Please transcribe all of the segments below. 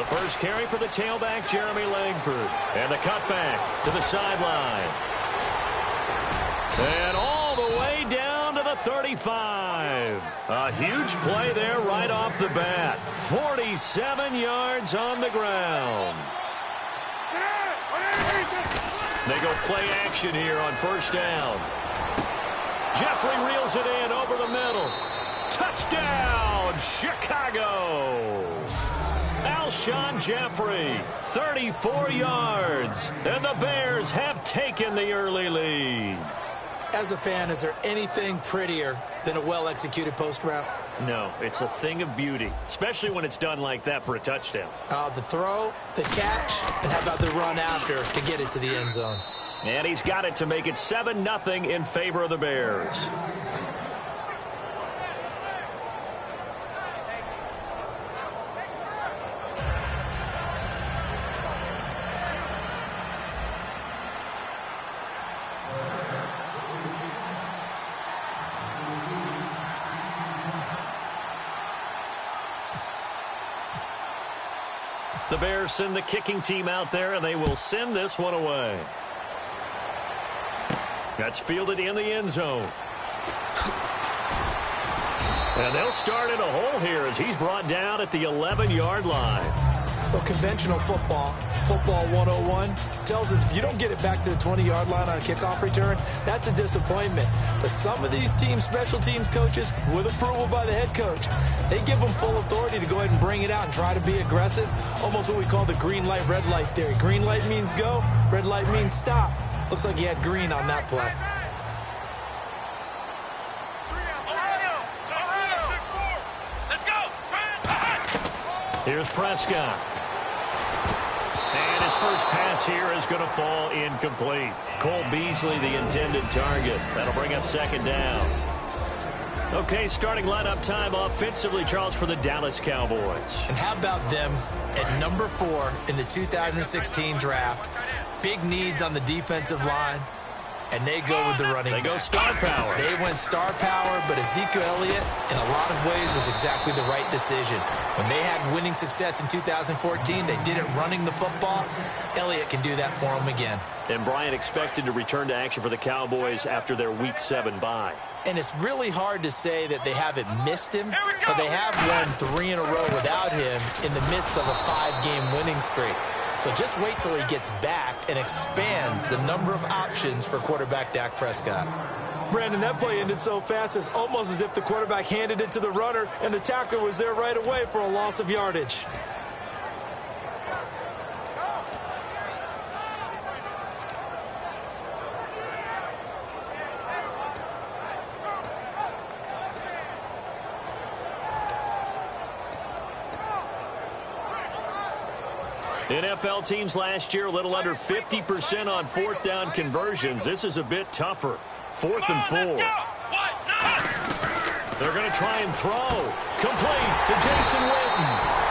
The first carry for the tailback, Jeremy Langford. And the cutback to the sideline. And all the way down to the 35. A huge play there right off the bat. 47 yards on the ground. They go play action here on first down. Jeffrey reels it in over the middle. Touchdown, Chicago. Alshon Jeffrey, 34 yards. And the Bears have taken the early lead. As a fan, is there anything prettier than a well-executed post route? No, it's a thing of beauty, especially when it's done like that for a touchdown. The throw, the catch, and how about the run after to get it to the end zone? And he's got it to make it 7-0 in favor of the Bears. The Bears send the kicking team out there, and they will send this one away. That's fielded in the end zone. And they'll start in a hole here as he's brought down at the 11-yard line. Well, conventional football 101, tells us if you don't get it back to the 20-yard line on a kickoff return, that's a disappointment. But some of these teams, special teams coaches, with approval by the head coach, they give them full authority to go ahead and bring it out and try to be aggressive. Almost what we call the green light, red light theory. Green light means go, red light means stop. Looks like he had green on that play. Here's Prescott. And his first pass here is going to fall incomplete. Cole Beasley, the intended target. That'll bring up second down. Okay, starting lineup time offensively, Charles, for the Dallas Cowboys. And how about them at number 4 in the 2016 draft? Big needs on the defensive line. And they go with the running back. They go star power. They went star power, but Ezekiel Elliott, in a lot of ways, was exactly the right decision. When they had winning success in 2014, they did it running the football. Elliott can do that for them again. And Bryant expected to return to action for the Cowboys after their Week 7 bye. And it's really hard to say that they haven't missed him, but they have won 3 in a row without him in the midst of a 5-game winning streak. So just wait till he gets back and expands the number of options for quarterback Dak Prescott. Brandon, that play ended so fast, it's almost as if the quarterback handed it to the runner and the tackler was there right away for a loss of yardage. NFL teams last year a little under 50% on fourth down conversions. This is a bit tougher. 4th and 4. They're going to try and throw. Complete to Jason Witten.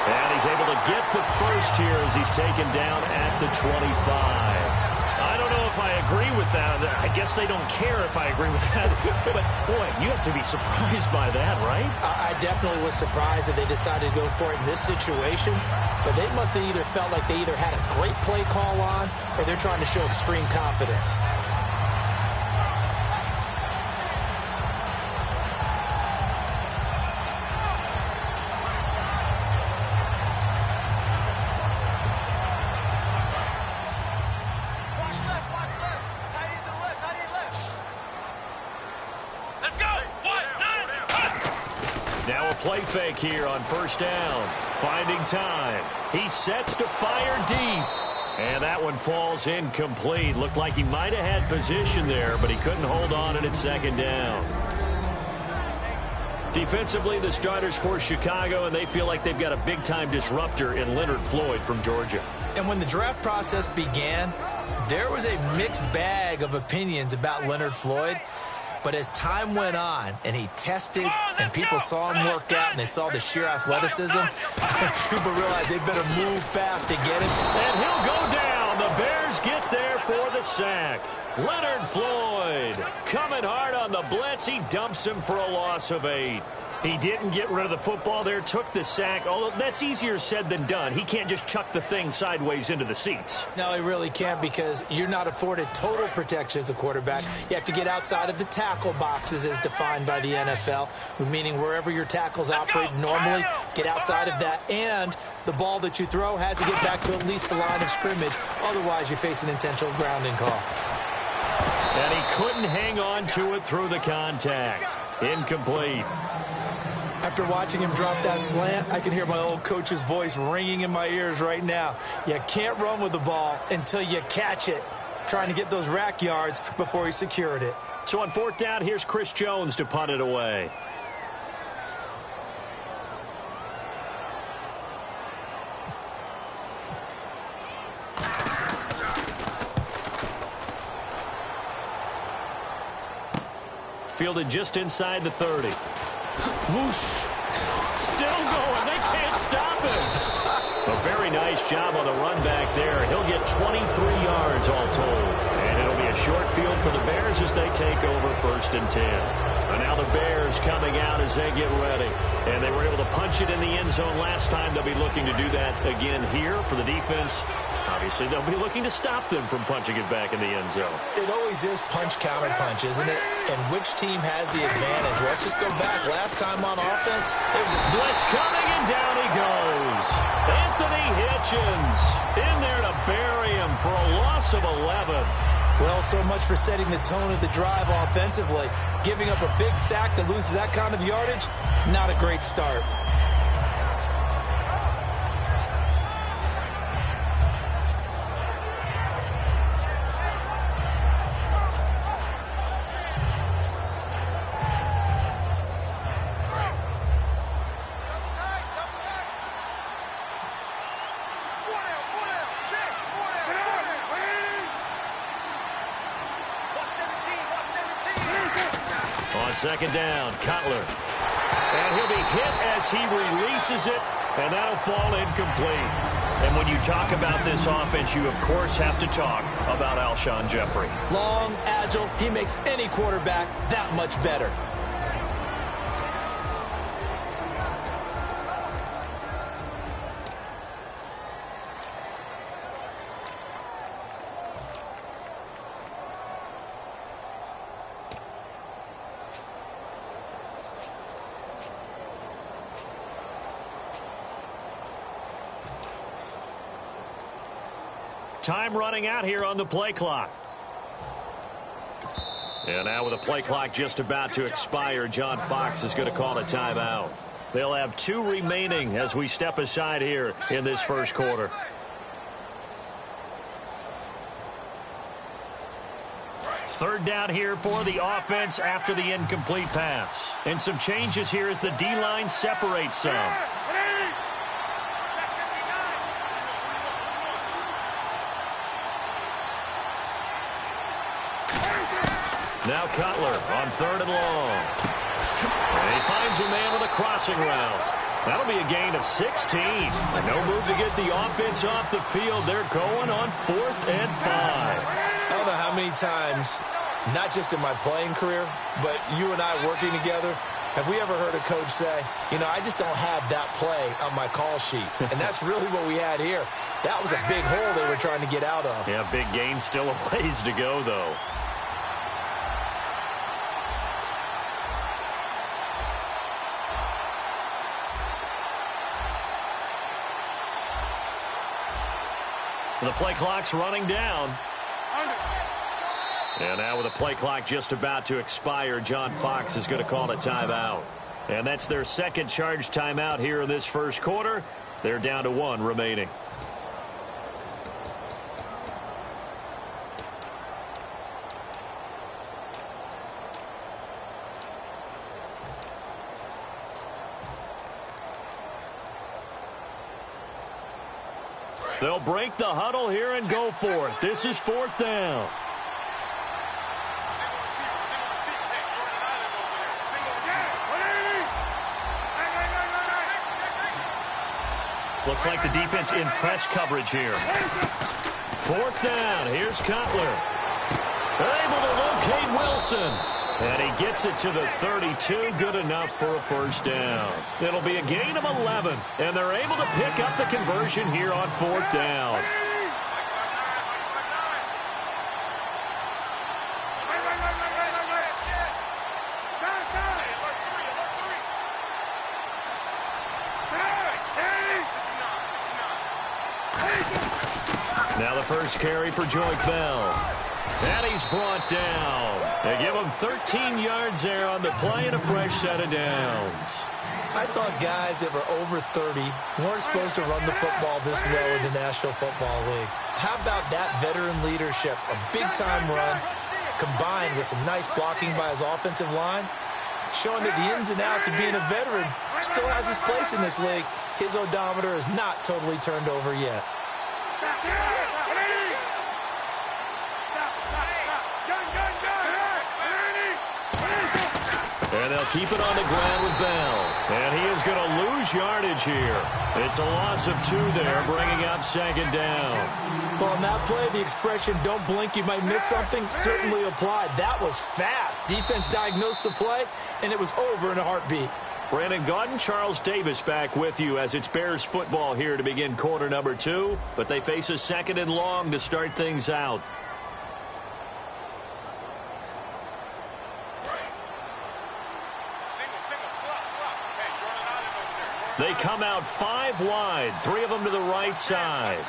And he's able to get the first here as he's taken down at the 25. I don't know if I agree with that. I guess they don't care if I agree with that. But, boy, you have to be surprised by that, right? I definitely was surprised that they decided to go for it in this situation. But they must have either felt like they either had a great play call on or they're trying to show extreme confidence. Play fake here on first down. Finding time. He sets to fire deep. And that one falls incomplete. Looked like he might have had position there, but he couldn't hold on at second down. Defensively, the starters for Chicago, and they feel like they've got a big-time disruptor in Leonard Floyd from Georgia. And when the draft process began, there was a mixed bag of opinions about Leonard Floyd. But as time went on and he tested and people saw him work out and they saw the sheer athleticism, people realized they better move fast to get him. And he'll go down. The Bears get there for the sack. Leonard Floyd coming hard on the blitz. He dumps him for a loss of 8. He didn't get rid of the football there, took the sack, although that's easier said than done. He can't just chuck the thing sideways into the seats. No, he really can't, because you're not afforded total protection as a quarterback. You have to get outside of the tackle boxes as defined by the NFL, meaning wherever your tackles operate normally, get outside of that, and the ball that you throw has to get back to at least the line of scrimmage. Otherwise, you're facing intentional grounding call. And he couldn't hang on to it through the contact. Incomplete. After watching him drop that slant, I can hear my old coach's voice ringing in my ears right now. You can't run with the ball until you catch it. Trying to get those rack yards before he secured it. So on 4th down, here's Chris Jones to punt it away. Fielded just inside the 30. Whoosh. Still going. They can't stop him. A very nice job on the run back there. He'll get 23 yards all told. And it'll be a short field for the Bears as they take over 1st and 10. And now the Bears coming out as they get ready. And they were able to punch it in the end zone last time. They'll be looking to do that again here for the defense. Obviously, they'll be looking to stop them from punching it back in the end zone. It always is punch-counter-punch, isn't it? And which team has the advantage? Let's just go back. Last time on offense, blitz coming, and down he goes. Anthony Hitchens in there to bury him for a loss of 11. Well, so much for setting the tone of the drive offensively. Giving up a big sack that loses that kind of yardage, not a great start. On 2nd down, Cutler. And he'll be hit as he releases it, and that'll fall incomplete. And when you talk about this offense, you, of course, have to talk about Alshon Jeffrey. Long, agile, he makes any quarterback that much better. Time running out here on the play clock. And now with the play clock just about to expire, John Fox is going to call a timeout. They'll have 2 remaining as we step aside here in this first quarter. Third down here for the offense after the incomplete pass. And some changes here as the D-line separates some. Now Cutler on 3rd and long. And he finds a man with a crossing route. That'll be a gain of 16. No move to get the offense off the field. They're going on 4th and 5. I don't know how many times, not just in my playing career, but you and I working together, have we ever heard a coach say, you know, I just don't have that play on my call sheet. And that's really what we had here. That was a big hole they were trying to get out of. Yeah, big gain, still a ways to go, though. The play clock's running down. And now with the play clock just about to expire, John Fox is going to call a timeout. And that's their second charge timeout here in this first quarter. They're down to 1 remaining. They'll break the huddle here and go for it. This is 4th down. Looks like the defense in press coverage here. 4th down. Here's Cutler. They're able to locate Wilson. And he gets it to the 32, good enough for a first down. It'll be a gain of 11, and they're able to pick up the conversion here on fourth down. Now the first carry for Joique Bell. And he's brought down. They give him 13 yards there on the play and a fresh set of downs. I thought guys that were over 30 weren't supposed to run the football this well in the National Football League. How about that veteran leadership? A big-time run combined with some nice blocking by his offensive line, showing that the ins and outs of being a veteran still has his place in this league. His odometer is not totally turned over yet. And they'll keep it on the ground with Bell. And he is going to lose yardage here. It's a loss of 2 there, bringing up second down. Well, on that play, the expression, don't blink, you might miss something, certainly applied. That was fast. Defense diagnosed the play, and it was over in a heartbeat. Brandon Gaudin, Charles Davis back with you as it's Bears football here to begin quarter number 2. But they face a second and long to start things out. They come out 5 wide, 3 of them to the right side.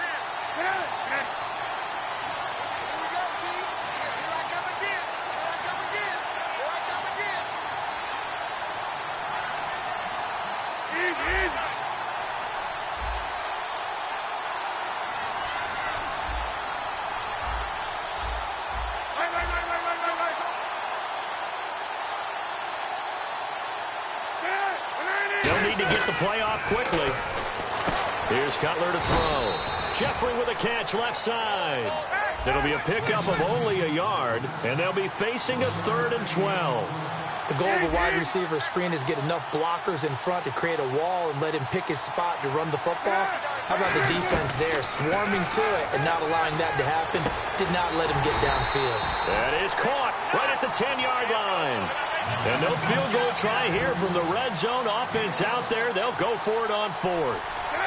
To get the play off quickly. Here's Cutler to throw. Jeffrey with a catch left side. It'll be a pickup of only a yard, and they'll be facing a 3rd and 12. The goal of a wide receiver screen is get enough blockers in front to create a wall and let him pick his spot to run the football. How about the defense there, swarming to it and not allowing that to happen? Did not let him get downfield. That is caught right at the 10-yard line. And no field goal try here from the red zone offense out there. They'll go for it on 4th.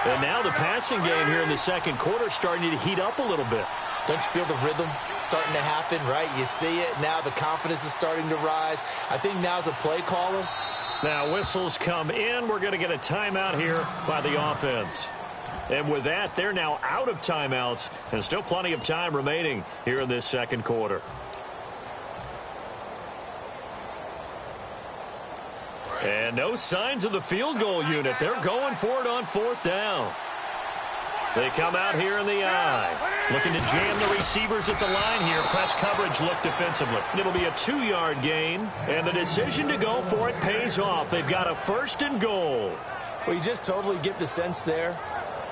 And now the passing game here in the second quarter starting to heat up a little bit. Don't you feel the rhythm starting to happen, right? You see it. Now the confidence is starting to rise. I think now's a play caller. Now whistles come in. We're going to get a timeout here by the offense. And with that, they're now out of timeouts. And still plenty of time remaining here in this second quarter. And no signs of the field goal unit. They're going for it on 4th down. They come out here in the eye. Looking to jam the receivers at the line here. Press coverage look defensively. It'll be a 2-yard gain. And the decision to go for it pays off. They've got a 1st and goal. Well, you just totally get the sense there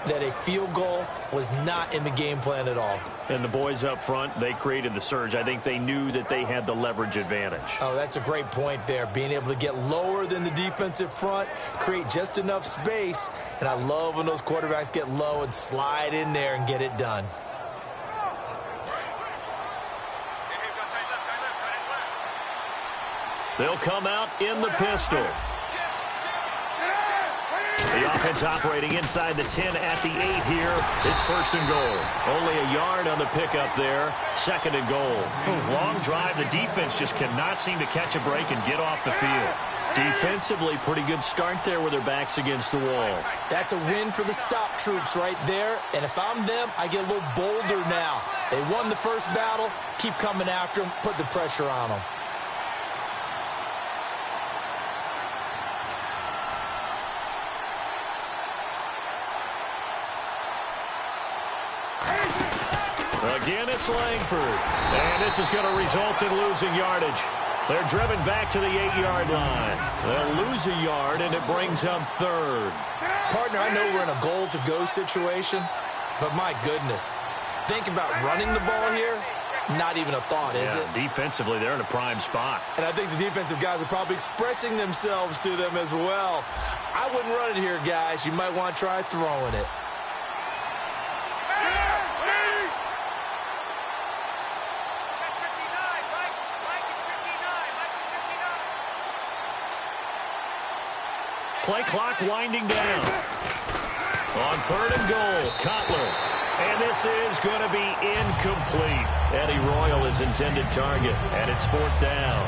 that a field goal was not in the game plan at all. And the boys up front, they created the surge. I think they knew that they had the leverage advantage. Oh, that's a great point there. Being able to get lower than the defensive front, create just enough space. And I love when those quarterbacks get low and slide in there and get it done. They'll come out in the pistol. The offense operating inside the 10 at the 8 here. It's 1st and goal. Only a yard on the pickup there. 2nd and goal. Long drive. The defense just cannot seem to catch a break and get off the field. Defensively, pretty good start there with their backs against the wall. That's a win for the stop troops right there. And if I'm them, I get a little bolder now. They won the first battle. Keep coming after them. Put the pressure on them. Again, it's Langford. And this is going to result in losing yardage. They're driven back to the 8-yard line. They'll lose a yard, and it brings up 3rd. Partner, I know we're in a goal-to-go situation, but my goodness. Think about running the ball here. Not even a thought, is it? Defensively, they're in a prime spot. And I think the defensive guys are probably expressing themselves to them as well. I wouldn't run it here, guys. You might want to try throwing it. play clock winding down. On 3rd and goal, Cutler. And this is going to be incomplete. Eddie Royal is intended target, and it's 4th down.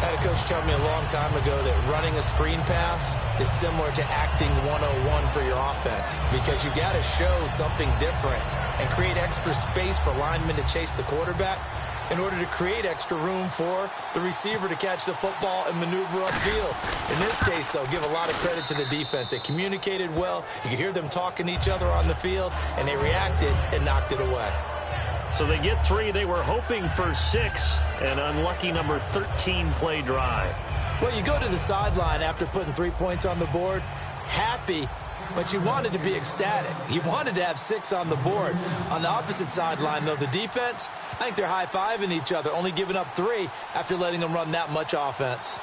I had a coach tell me a long time ago that running a screen pass is similar to acting 101 for your offense, because you got to show something different and create extra space for linemen to chase the quarterback in order to create extra room for the receiver to catch the football and maneuver upfield. In this case, though, give a lot of credit to the defense. They communicated well. You could hear them talking to each other on the field, and they reacted and knocked it away. So they get 3. They were hoping for 6. An unlucky number 13 play drive. Well, you go to the sideline after putting 3 points on the board, happy, but you wanted to be ecstatic. You wanted to have 6 on the board. On the opposite sideline, though, the defense, I think they're high-fiving each other, only giving up 3 after letting them run that much offense.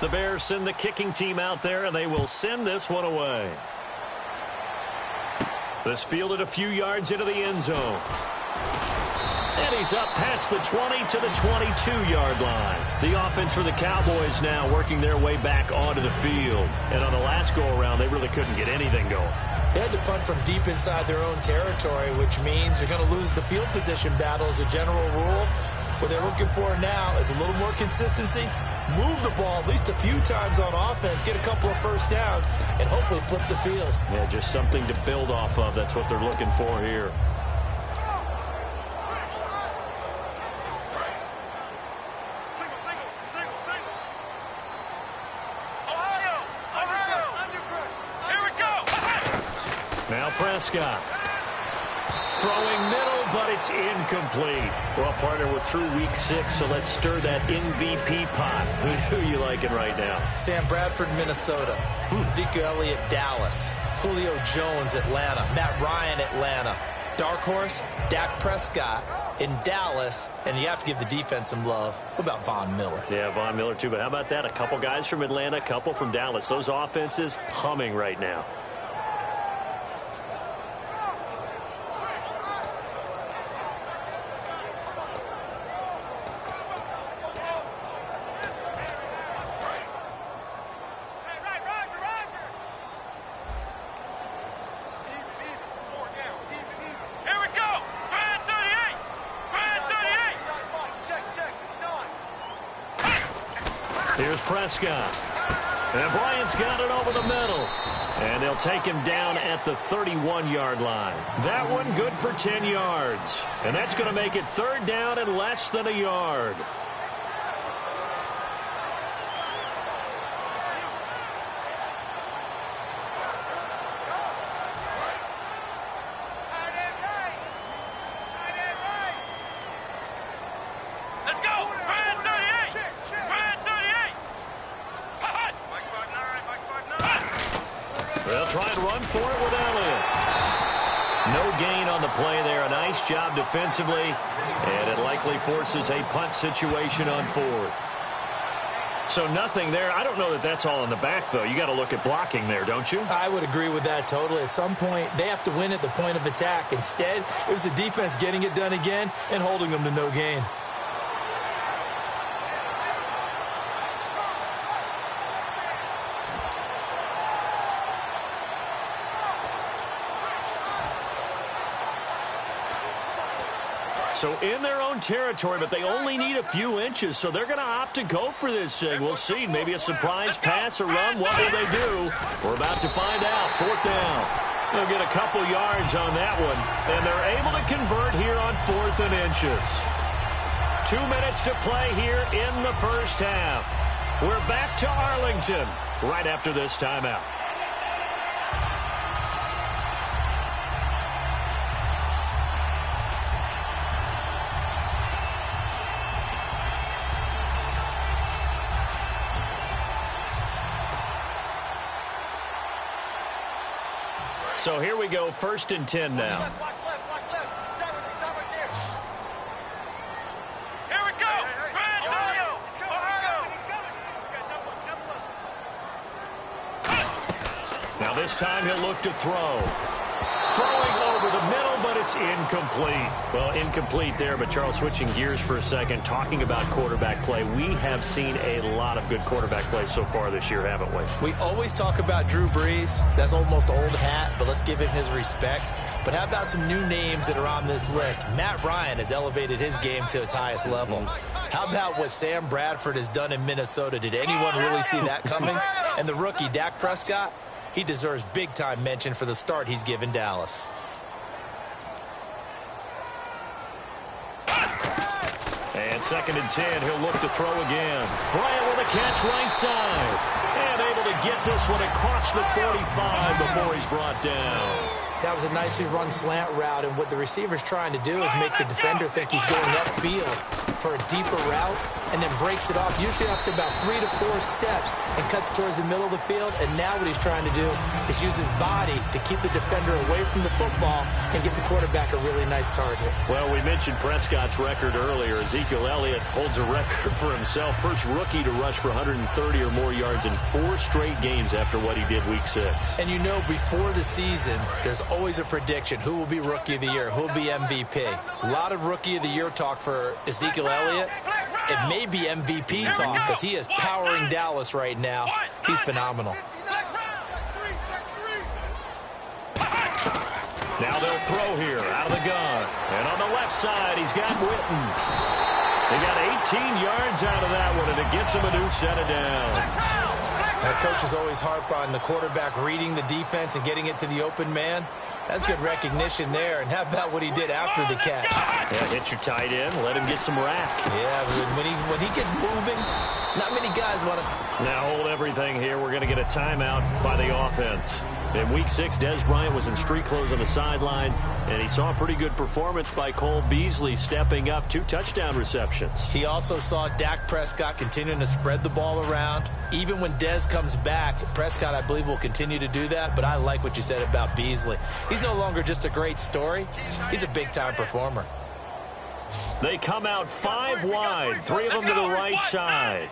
The Bears send the kicking team out there, and they will send this one away. This fielded a few yards into the end zone. And he's up past the 20 to the 22-yard line. The offense for the Cowboys now working their way back onto the field. And on the last go-around, they really couldn't get anything going. They had to punt from deep inside their own territory, which means they're going to lose the field position battle as a general rule. What they're looking for now is a little more consistency, move the ball at least a few times on offense, get a couple of first downs, and hopefully flip the field. Yeah, just something to build off of. That's what they're looking for here. Now Prescott. Throwing middle, but it's incomplete. Well, partner, we're through week 6, so let's stir that MVP pot. Who are you liking right now? Sam Bradford, Minnesota. Ezekiel Elliott, Dallas. Julio Jones, Atlanta. Matt Ryan, Atlanta. Dark horse, Dak Prescott in Dallas, and you have to give the defense some love. What about Von Miller? Yeah, Von Miller too, but how about that? A couple guys from Atlanta, a couple from Dallas. Those offenses humming right now. Here's Prescott. And Bryant's got it over the middle. And they'll take him down at the 31-yard line. That one good for 10 yards. And that's going to make it 3rd down and less than a yard. They'll try and run for it with Elliott. No gain on the play there. A nice job defensively. And it likely forces a punt situation on 4th. So nothing there. I don't know that that's all in the back, though. You got to look at blocking there, don't you? I would agree with that totally. At some point, they have to win at the point of attack. Instead, it was the defense getting it done again and holding them to no gain. So in their own territory, but they only need a few inches, so they're going to opt to go for this thing. We'll see. Maybe a surprise pass or run. What will they do? We're about to find out. 4th down. They'll get a couple yards on that one, and they're able to convert here on 4th and inches. 2 minutes to play here in the first half. We're back to Arlington right after this timeout. So here we go, 1st and 10 now. Watch left. Stop right there. Here we go. Ohio. He's coming. Now this time he'll look to throw. Throwing over the middle, but It's incomplete. Well, incomplete there, but Charles, switching gears for a second, talking about quarterback play, we have seen a lot of good quarterback play so far this year, haven't we? We always talk about Drew Brees. That's almost old hat, but let's give him his respect. But how about some new names that are on this list? Matt Ryan has elevated his game to its highest level. How about what Sam Bradford has done in Minnesota? Did anyone really see that coming? And the rookie, Dak Prescott, he deserves big-time mention for the start he's given Dallas. And 2nd and 10, he'll look to throw again. Bryant with a catch right side. And able to get this one across the 45 before he's brought down. That was a nicely run slant route, and what the receiver's trying to do is make the defender think he's going upfield for a deeper route, and then breaks it off, usually after about 3 to 4 steps, and cuts towards the middle of the field. And now what he's trying to do is use his body to keep the defender away from the football and get the quarterback a really nice target. Well, we mentioned Prescott's record earlier. Ezekiel Elliott holds a record for himself. First rookie to rush for 130 or more yards in 4 straight games after what he did Week 6. And you know, before the season, there's always a prediction. Who will be Rookie of the Year? Who will be MVP? A lot of Rookie of the Year talk for Ezekiel Elliott. It may be MVP talk because he is powering Dallas right now. He's phenomenal. Now they'll throw here out of the gun. And on the left side, he's got Witten. They got 18 yards out of that one, and it gets him a new set of downs. That coaches always harp on the quarterback reading the defense and getting it to the open man. That's good recognition there. And how about what he did after the catch? Yeah, hit your tight end, let him get some rack. Yeah, when he gets moving, not many guys want to. Now hold everything here. We're going to get a timeout by the offense. In Week 6, Dez Bryant was in street clothes on the sideline, and he saw a pretty good performance by Cole Beasley, stepping up 2 touchdown receptions. He also saw Dak Prescott continuing to spread the ball around. Even when Dez comes back, Prescott, I believe, will continue to do that, but I like what you said about Beasley. He's no longer just a great story. He's a big-time performer. They come out 5 wide, 3 of them to the right side.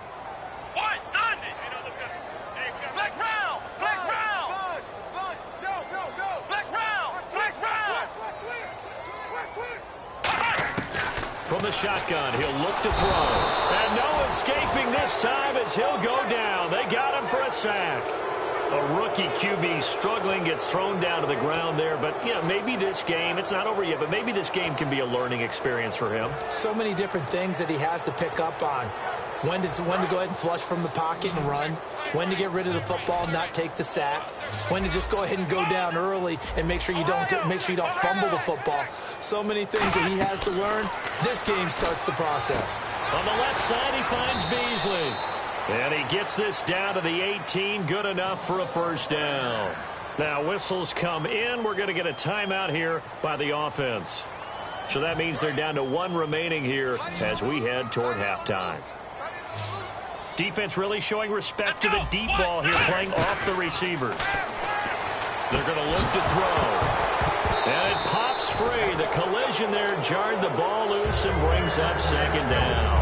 From the shotgun, he'll look to throw. And no escaping this time as he'll go down. They got him for a sack. A rookie QB struggling, gets thrown down to the ground there. But, yeah, maybe this game, it's not over yet, but maybe this game can be a learning experience for him. So many different things that he has to pick up on. When to go ahead and flush from the pocket and run. When to get rid of the football, not take the sack. When to just go ahead and go down early and make sure you don't fumble the football. So many things that he has to learn. This game starts the process. On the left side, he finds Beasley. And he gets this down to the 18, good enough for a first down. Now whistles come in. We're going to get a timeout here by the offense. So that means they're down to 1 remaining here as we head toward halftime. Defense really showing respect to the deep ball here, playing off the receivers. They're going to look to throw. And it pops free. The collision there jarred the ball loose and brings up 2nd down.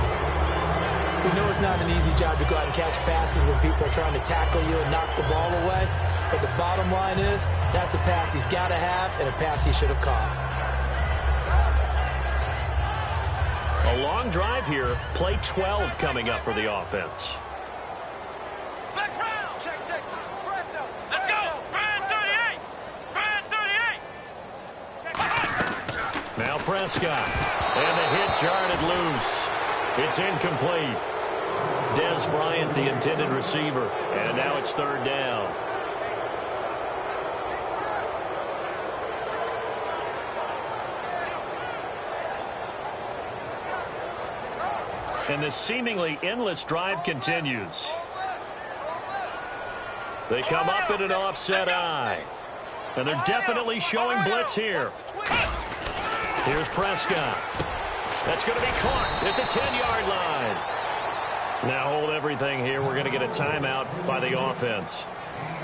We know it's not an easy job to go out and catch passes when people are trying to tackle you and knock the ball away. But the bottom line is, that's a pass he's got to have and a pass he should have caught. A long drive here. Play 12 coming up for the offense. Let's go! Brand 38! Brand 38! Now Prescott. And the hit jarred it loose. It's incomplete. Dez Bryant, the intended receiver. And now it's 3rd down. And this seemingly endless drive continues. They come up in an offset eye. And they're definitely showing blitz here. Here's Prescott. That's going to be caught at the 10-yard line. Now hold everything here. We're going to get a timeout by the offense.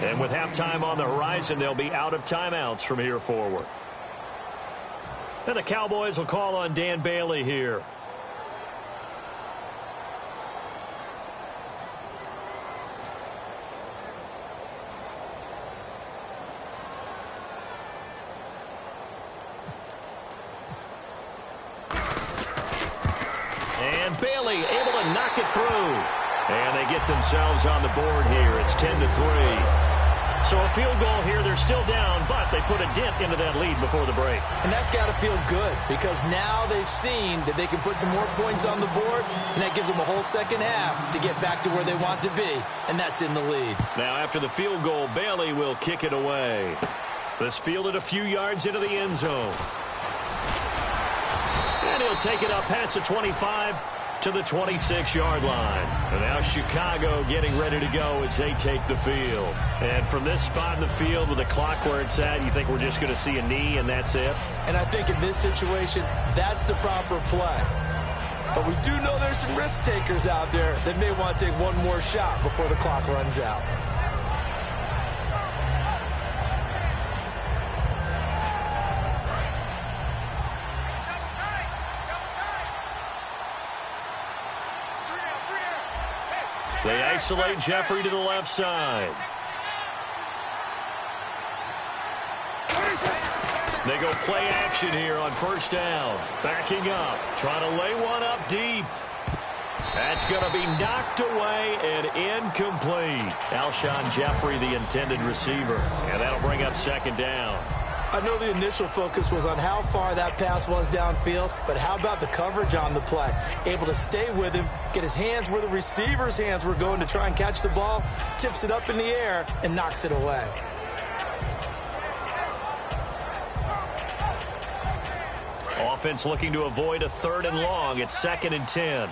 And with halftime on the horizon, they'll be out of timeouts from here forward. And the Cowboys will call on Dan Bailey here. And Bailey able to knock it through. And they get themselves on the board here. It's 10-3. So a field goal here, they're still down, but they put a dent into that lead before the break. And that's got to feel good because now they've seen that they can put some more points on the board, and that gives them a whole second half to get back to where they want to be, and that's in the lead. Now after the field goal, Bailey will kick it away. This fielded a few yards into the end zone. And he'll take it up past the 25 to the 26-yard line. And now Chicago getting ready to go as they take the field. And from this spot in the field with the clock where it's at, you think we're just going to see a knee and that's it? And I think in this situation, that's the proper play. But we do know there's some risk takers out there that may want to take one more shot before the clock runs out. They isolate Jeffrey to the left side. They go play action here on first down. Backing up, trying to lay one up deep. That's going to be knocked away and incomplete. Alshon Jeffrey, the intended receiver. And that'll bring up second down. I know the initial focus was on how far that pass was downfield, but how about the coverage on the play? Able to stay with him, get his hands where the receiver's hands were going to try and catch the ball, tips it up in the air, and knocks it away. Offense looking to avoid a 3rd and long. It's 2nd and 10.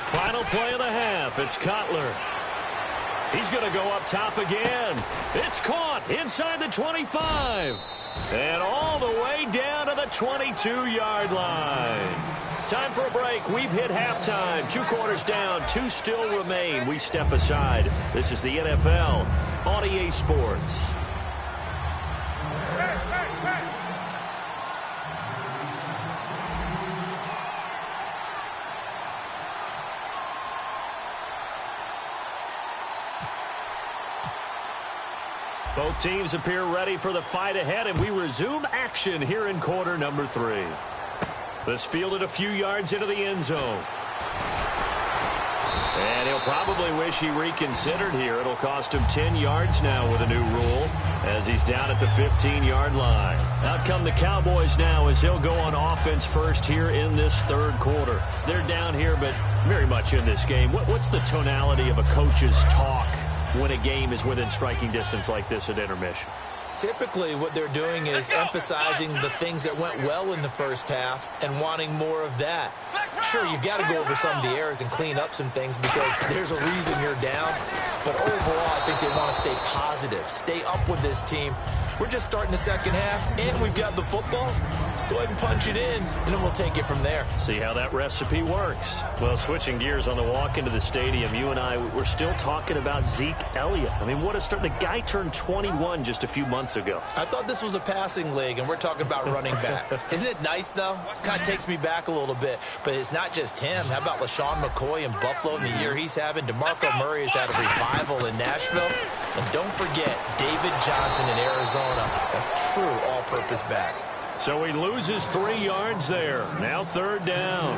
Final play of the half. It's Cutler. He's going to go up top again. It's caught inside the 25. And all the way down to the 22-yard line. Time for a break. We've hit halftime. 2 quarters down. 2 still remain. We step aside. This is the NFL on EA Sports. Both teams appear ready for the fight ahead, and we resume action here in quarter number 3. This fielded a few yards into the end zone. And he'll probably wish he reconsidered here. It'll cost him 10 yards now with a new rule as he's down at the 15-yard line. Out come the Cowboys now as he'll go on offense first here in this 3rd quarter. They're down here, but very much in this game. What's the tonality of a coach's talk when a game is within striking distance like this at intermission? Typically, what they're doing is emphasizing the things that went well in the first half and wanting more of that. Sure, you've got to go over some of the errors and clean up some things because there's a reason you're down. But overall, I think they want to stay positive, stay up with this team. We're just starting the second half, and we've got the football. Let's go ahead and punch it in, and then we'll take it from there. See how that recipe works. Well, switching gears on the walk into the stadium, you and I, we're still talking about Zeke Elliott. I mean, what a start. The guy turned 21 just a few months ago. I thought this was a passing league, and we're talking about running backs. Isn't it nice, though? Kind of takes me back a little bit. But it's not just him. How about LaShawn McCoy in Buffalo in the year he's having? DeMarco Murray has had a revival in Nashville. And don't forget, David Johnson in Arizona, a true all-purpose back. So he loses 3 yards there. Now 3rd down.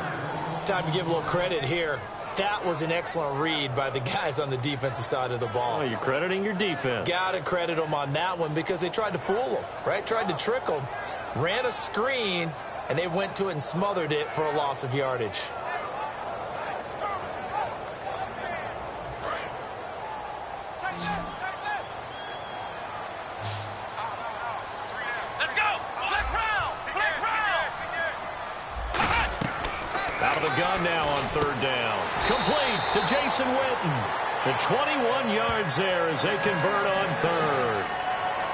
Time to give a little credit here. That was an excellent read by the guys on the defensive side of the ball. Oh, you're crediting your defense. Got to credit them on that one because they tried to fool them, right? Tried to trick them. Ran a screen, and they went to it and smothered it for a loss of yardage. Out of the gun now on 3rd down. Complete to Jason Witten. The 21 yards there as they convert on 3rd.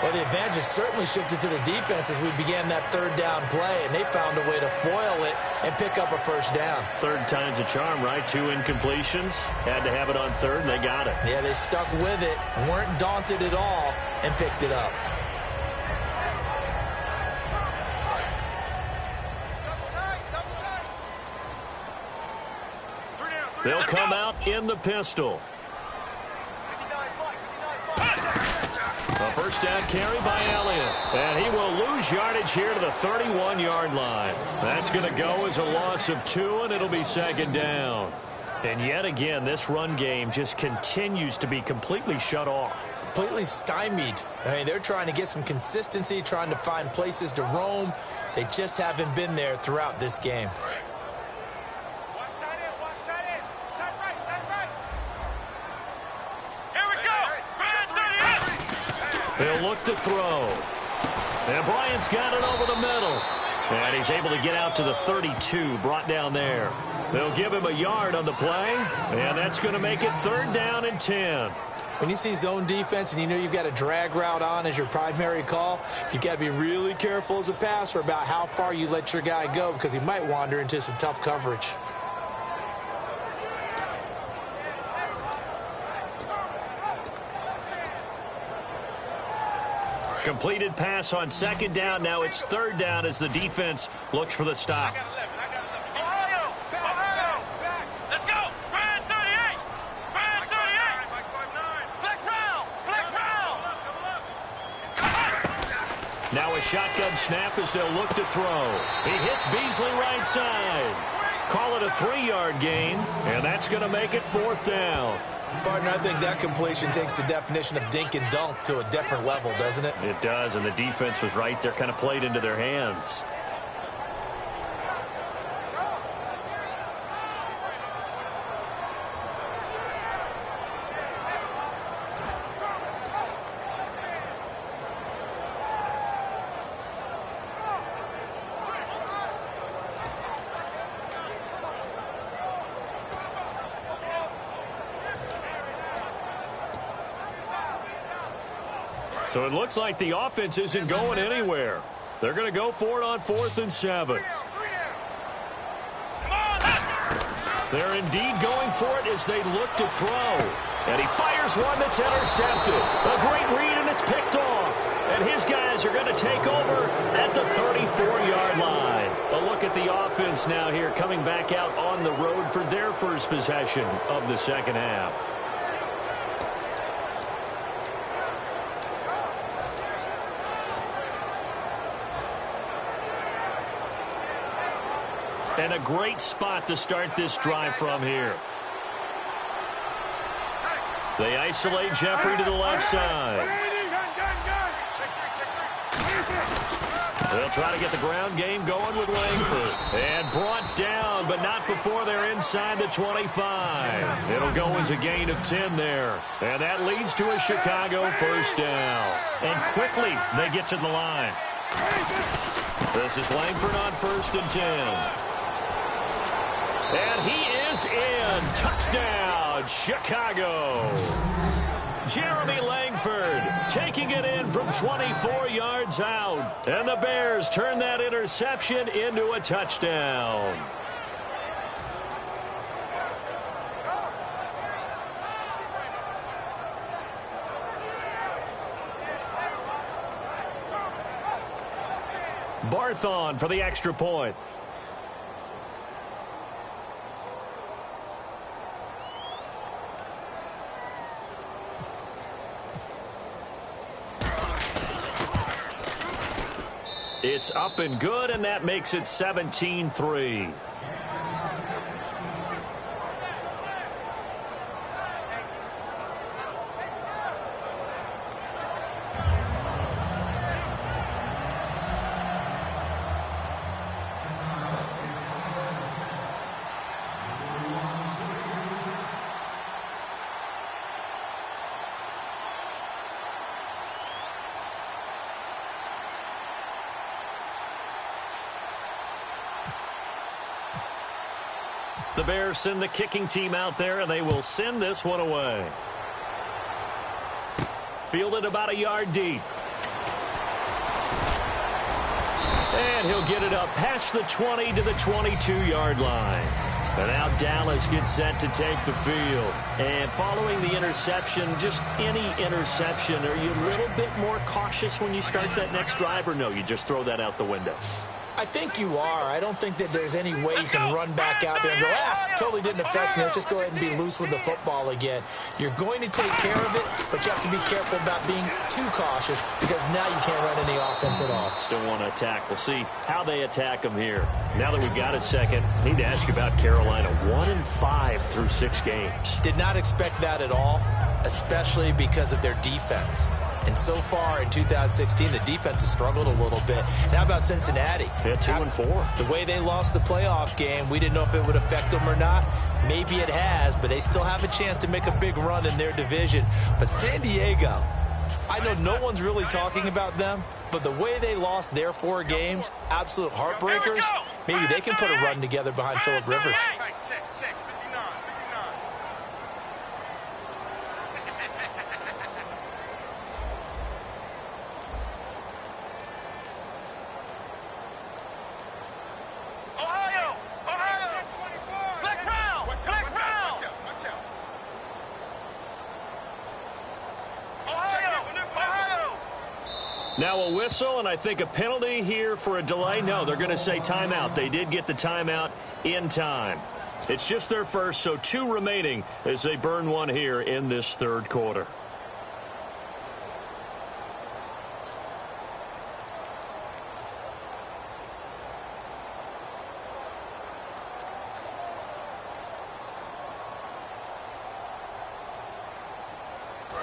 Well, the advantage has certainly shifted to the defense as we began that 3rd down play, and they found a way to foil it and pick up a first down. 3rd time's a charm, right? 2 incompletions. Had to have it on 3rd, and they got it. Yeah, they stuck with it, weren't daunted at all, and picked it up. They'll come out in the pistol. A first down carry by Elliott. And he will lose yardage here to the 31-yard line. That's going to go as a loss of 2, and it'll be second down. And yet again, this run game just continues to be completely shut off. Completely stymied. I mean, they're trying to get some consistency, trying to find places to roam. They just haven't been there throughout this game. They'll look to throw. And Bryant's got it over the middle. And he's able to get out to the 32, brought down there. They'll give him a yard on the play, and that's going to make it 3rd down and 10. When you see zone defense and you know you've got a drag route on as your primary call, you've got to be really careful as a passer about how far you let your guy go because he might wander into some tough coverage. Completed pass on 2nd down. Now it's 3rd down as the defense looks for the stop. Now a shotgun snap as they'll look to throw. He hits Beasley right side. Call it a 3-yard gain, and that's going to make it 4th down. Partner, I think that completion takes the definition of dink and dunk to a different level, doesn't it? It does, and the defense was right there, kind of played into their hands. So it looks like the offense isn't going anywhere. They're going to go for it on 4th and 7. They're indeed going for it as they look to throw. And he fires one that's intercepted. A great read, and it's picked off. And his guys are going to take over at the 34-yard line. A look at the offense now here coming back out on the road for their first possession of the second half. And a great spot to start this drive from here. They isolate Jeffrey to the left side. They'll try to get the ground game going with Langford. And brought down, but not before they're inside the 25. It'll go as a gain of 10 there. And that leads to a Chicago first down. And quickly they get to the line. This is Langford on 1st and 10. And he is in. Touchdown, Chicago. Jeremy Langford taking it in from 24 yards out. And the Bears turn that interception into a touchdown. Barthon for the extra point. It's up and good, and that makes it 17-3. The Bears send the kicking team out there, and they will send this one away. Fielded about a yard deep. And he'll get it up past the 20 to the 22-yard line. And now Dallas gets set to take the field. And following the interception, just any interception, are you a little bit more cautious when you start that next drive, or no, you just throw that out the window? I think you are. I don't think that there's any way you can run back out there and go, totally didn't affect me. Let's just go ahead and be loose with the football again. You're going to take care of it, but you have to be careful about being too cautious because now you can't run any offense at all. Still want to attack. We'll see how they attack them here. Now that we've got a second, I need to ask you about Carolina. 1-5 through 6 games. Did not expect that at all, especially because of their defense. And so far in 2016, the defense has struggled a little bit. Now about Cincinnati? Yeah, 2-4. The way they lost the playoff game, we didn't know if it would affect them or not. Maybe it has, but they still have a chance to make a big run in their division. But San Diego, I know no one's really talking about them, but the way they lost their 4 games, absolute heartbreakers, maybe they can put a run together behind Phillip Rivers. Now a whistle, and I think a penalty here for a delay. No, they're going to say timeout. They did get the timeout in time. It's just their first, so 2 remaining as they burn one here in this third quarter.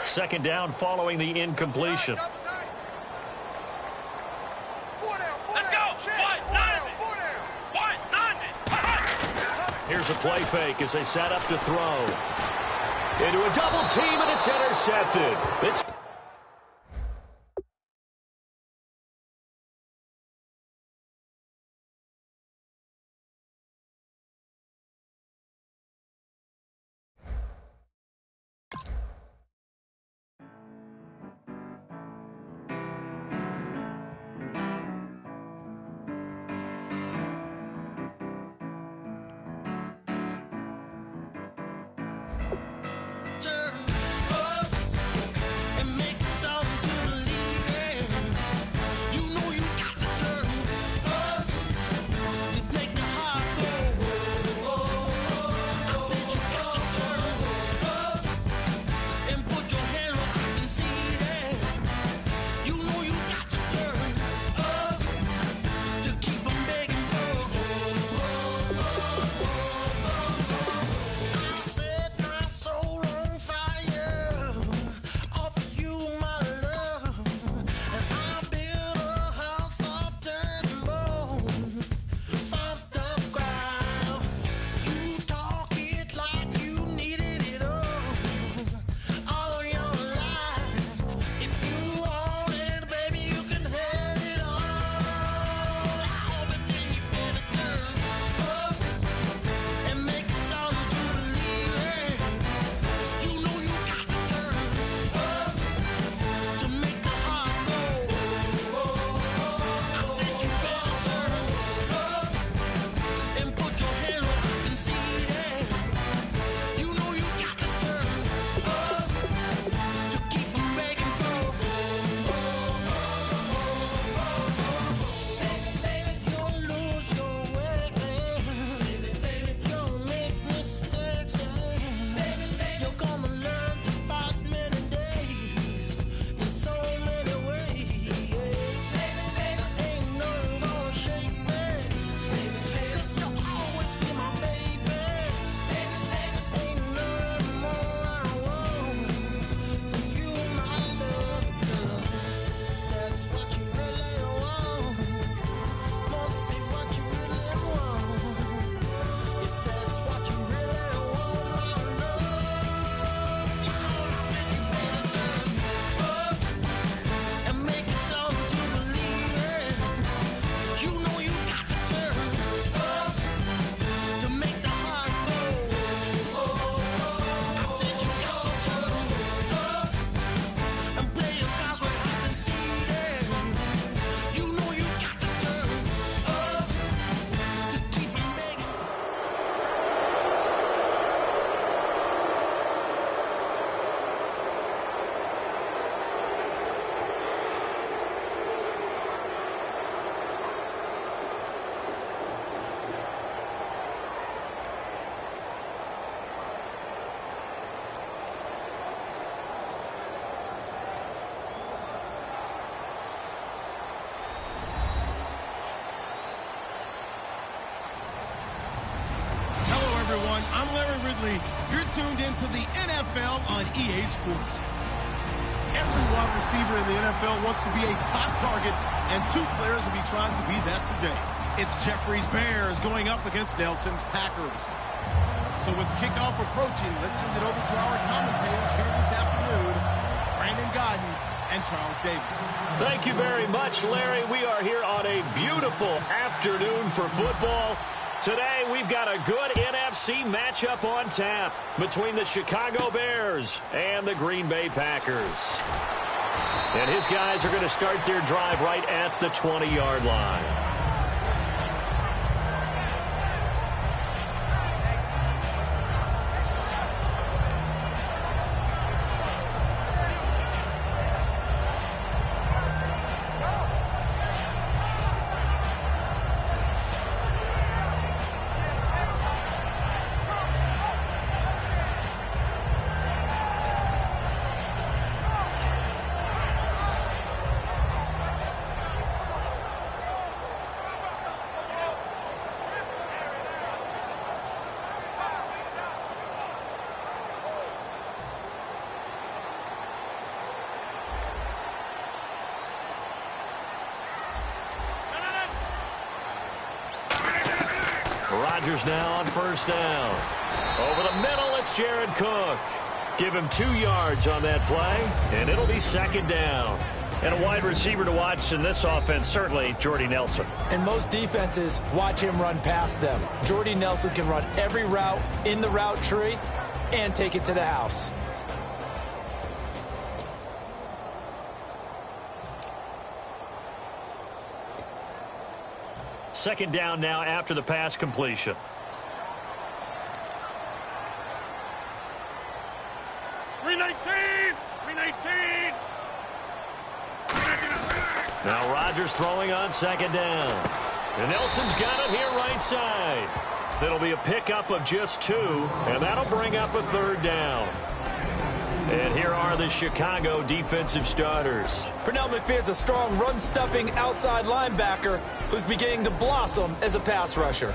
Second down following the incompletion. Here's a play fake as they set up to throw. Into a double team, and it's intercepted. It's everyone. I'm Larry Ridley. You're tuned into the NFL on EA Sports. Every wide receiver in the NFL wants to be a top target, and two players will be trying to be that today. It's Jeffrey's Bears going up against Nelson's Packers. So with kickoff approaching, let's send it over to our commentators here this afternoon, Brandon Godden and Charles Davis. Thank you very much, Larry. We are here on a beautiful afternoon for football. Today, we've got a good NFC matchup on tap between the Chicago Bears and the Green Bay Packers. And his guys are going to start their drive right at the 20-yard line. Rodgers now on first down. Over the middle, it's Jared Cook. Give him 2 yards on that play, and it'll be second down. And a wide receiver to watch in this offense, certainly Jordy Nelson. And most defenses watch him run past them. Jordy Nelson can run every route in the route tree and take it to the house. Second down now after the pass completion. Now Rodgers throwing on second down. And Nelson's got it here right side. That'll be a pickup of just 2, and that'll bring up a third down. And here are the Chicago defensive starters. Pernell McPhee's a strong run-stuffing outside linebacker who's beginning to blossom as a pass rusher.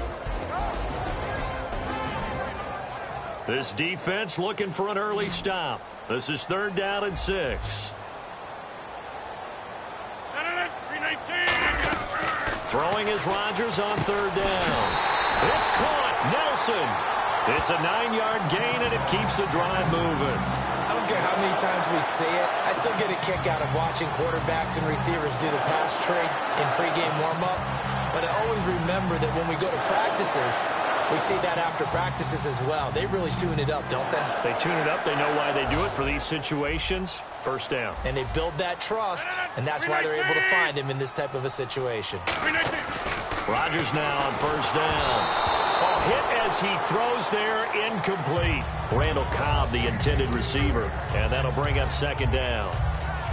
This defense looking for an early stop. This is third down and 6. Throwing is Rodgers on third down. It's caught. Nelson. It's a 9-yard gain, and it keeps the drive moving. I don't care how many times we see it. I still get a kick out of watching quarterbacks and receivers do the pass tree in pregame warm-up. But I always remember that when we go to practices, we see that after practices as well. They really tune it up, don't they? They tune it up. They know why they do it for these situations. First down. And they build that trust, and that's why they're able to find him in this type of a situation. Rodgers now on first down. A hit as he throws there, incomplete. Randall Cobb, the intended receiver, and that'll bring up second down.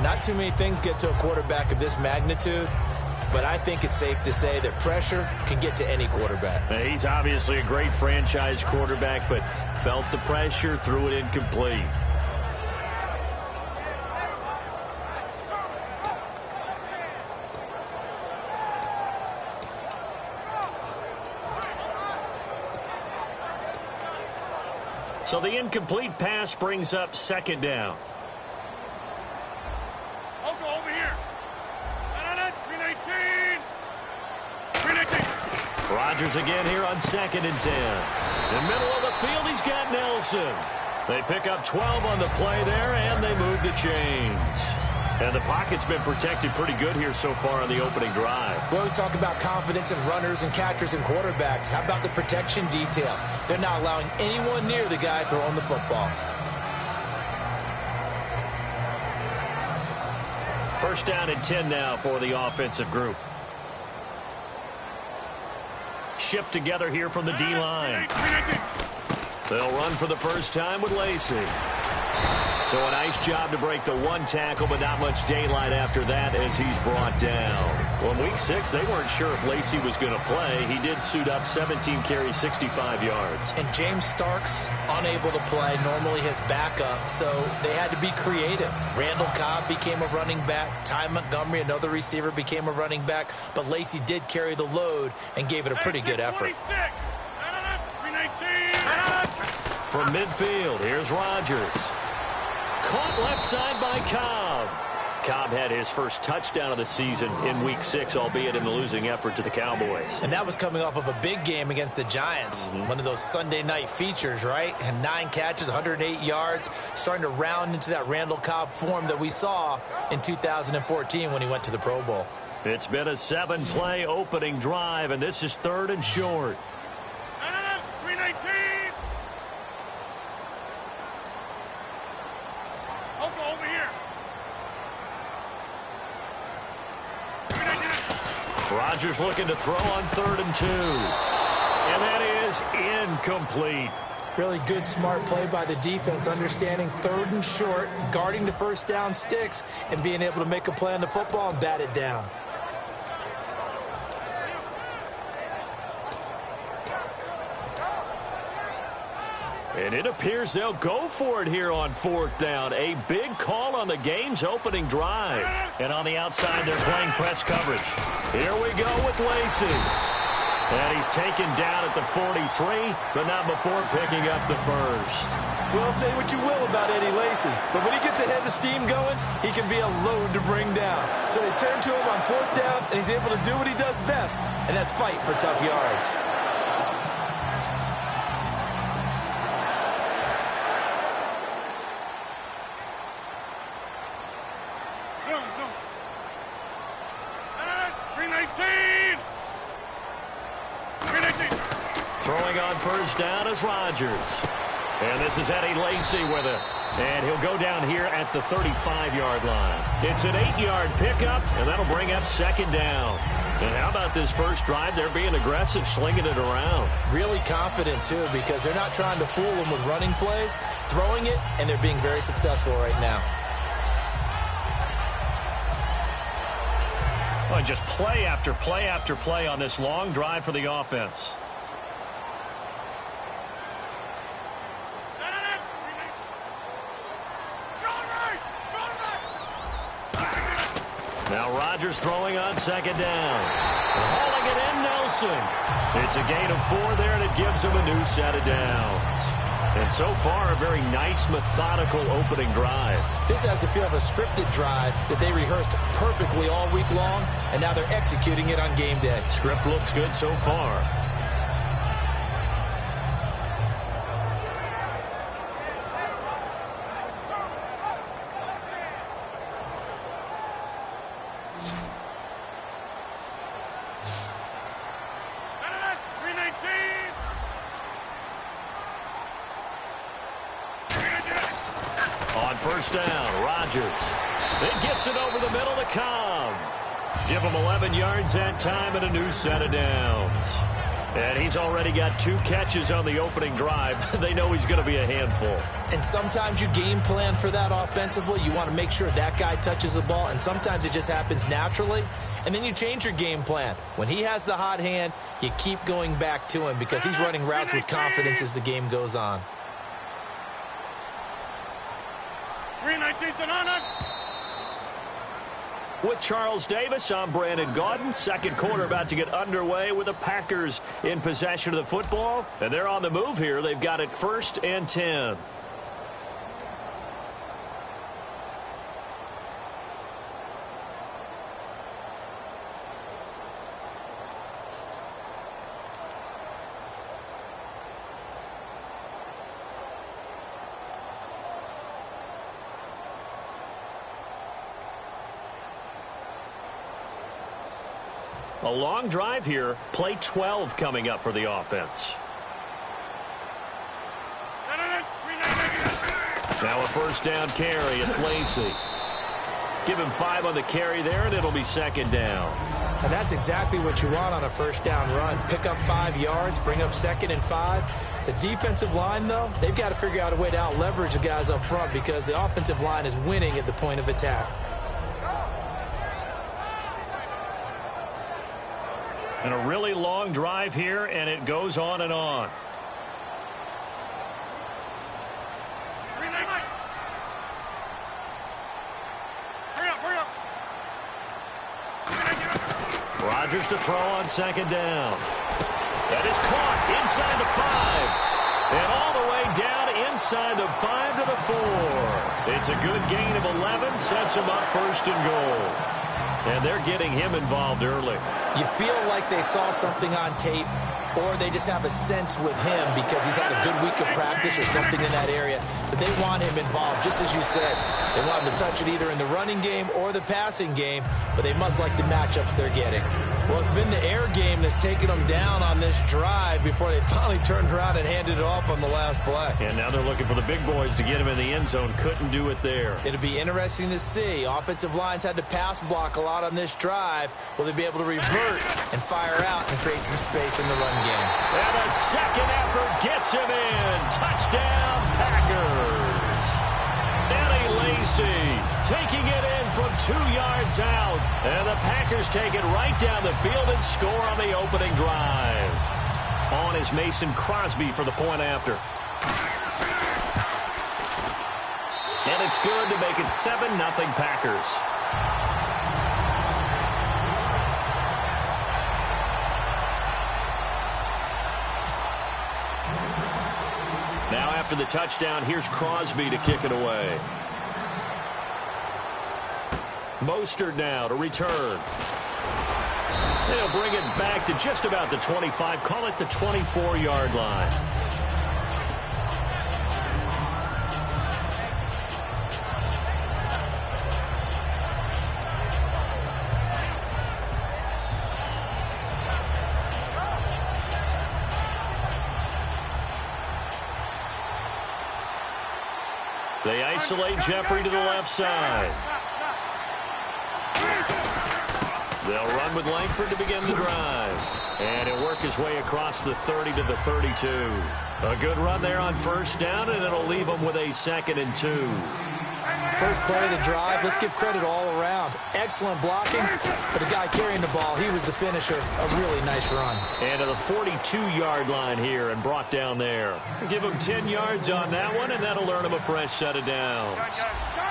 Not too many things get to a quarterback of this magnitude, but I think it's safe to say that pressure can get to any quarterback. Now, he's obviously a great franchise quarterback, but felt the pressure, threw it incomplete. So the incomplete pass brings up second down. I'll go over here. 319. Rodgers again here on second and 10. In the middle of the field, he's got Nelson. They pick up 12 on the play there, and they move the chains. And the pocket's been protected pretty good here so far on the opening drive. We always talk about confidence in runners and catchers and quarterbacks. How about the protection detail? They're not allowing anyone near the guy throwing the football. First down and 10 now for the offensive group. Shift together here from the D-line. They'll run for the first time with Lacy. So a nice job to break the one tackle, but not much daylight after that as he's brought down. Well, in Week 6, they weren't sure if Lacy was going to play. He did suit up, 17 carries, 65 yards. And James Starks, unable to play, normally his backup, so they had to be creative. Randall Cobb became a running back. Ty Montgomery, another receiver, became a running back. But Lacy did carry the load and gave it a pretty good effort. 319. From midfield, here's Rodgers. Caught left side by Cobb. Cobb had his first touchdown of the season in Week 6, albeit in the losing effort to the Cowboys. And that was coming off of a big game against the Giants. One of those Sunday night features, right? And 9 catches, 108 yards, starting to round into that Randall Cobb form that we saw in 2014 when he went to the Pro Bowl. It's been a 7-play opening drive, and this is 3rd and short. 319. Over here. Rodgers looking to throw on 3rd and 2. And that is incomplete. Really good, smart play by the defense, understanding 3rd and short, guarding the first down sticks, and being able to make a play on the football and bat it down. And it appears they'll go for it here on 4th down. A big call on the game's opening drive. And on the outside, they're playing press coverage. Here we go with Lacy. And he's taken down at the 43, but not before picking up the first. Well, say what you will about Eddie Lacy, but when he gets ahead of steam going, he can be a load to bring down. So they turn to him on 4th down, and he's able to do what he does best, and that's fight for tough yards. Throwing on 1st down is Rodgers. And this is Eddie Lacy with it. And he'll go down here at the 35-yard line. It's an 8-yard pickup, and that'll bring up 2nd down. And how about this first drive? They're being aggressive, slinging it around. Really confident, too, because they're not trying to fool them with running plays, throwing it, and they're being very successful right now. Oh, just play after play after play on this long drive for the offense. Now Rodgers throwing on 2nd down. Hauling it in, Nelson. It's a gain of 4 there, and it gives him a new set of downs. And so far, a very nice, methodical opening drive. This has the feel of a scripted drive that they rehearsed perfectly all week long, and now they're executing it on game day. Script looks good so far. On 1st down, Rodgers. It gets it over the middle to Cobb. Give him 11 yards that time and a new set of downs. And he's already got 2 catches on the opening drive. They know he's going to be a handful. And sometimes you game plan for that offensively. You want to make sure that guy touches the ball, and sometimes it just happens naturally. And then you change your game plan. When he has the hot hand, you keep going back to him because he's running routes with confidence as the game goes on. 319th and on. With Charles Davis, I'm Brandon Gaudin. 2nd quarter about to get underway with the Packers in possession of the football. And they're on the move here. They've got it 1st and 10. A long drive here. Play 12 coming up for the offense. Now a 1st down carry. It's Lacy. Give him 5 on the carry there, and it'll be 2nd down. And that's exactly what you want on a 1st down run. Pick up 5 yards, bring up 2nd and 5. The defensive line, though, they've got to figure out a way to out-leverage the guys up front because the offensive line is winning at the point of attack. And a really long drive here, and it goes on and on. Rodgers to throw on 2nd down. That is caught inside the 5. And all the way down inside the 5 to the 4. It's a good gain of 11, sets him up first and goal. And they're getting him involved early. You feel like they saw something on tape, or they just have a sense with him because he's had a good week of practice or something in that area that they want him involved, just as you said. They want him to touch it either in the running game or the passing game, but they must like the matchups they're getting. Well, it's been the air game that's taken them down on this drive before they finally turned around and handed it off on the last play. And now they're looking for the big boys to get him in the end zone. Couldn't do it there. It'll be interesting to see. Offensive lines had to pass block a lot on this drive. Will they be able to revert and fire out and create some space in the run game? And a second effort gets him in. Touchdown, Packers. Eddie Lacy taking it in from 2 yards out. And the Packers take it right down the field and score on the opening drive. On is Mason Crosby for the point after. And it's good to make it 7-0 Packers. Now after the touchdown, here's Crosby to kick it away. Mostert now to return. They'll bring it back to just about the 25. Call it the 24-yard line. They isolate Jeffrey to the left side. They'll run with Langford to begin the drive. And he'll work his way across the 30 to the 32. A good run there on first down, and it'll leave them with a 2nd and 2. First play of the drive, let's give credit all around. Excellent blocking, but the guy carrying the ball, he was the finisher. A really nice run. And to the 42-yard line here and brought down there. Give him 10 yards on that one, and that'll earn him a fresh set of downs.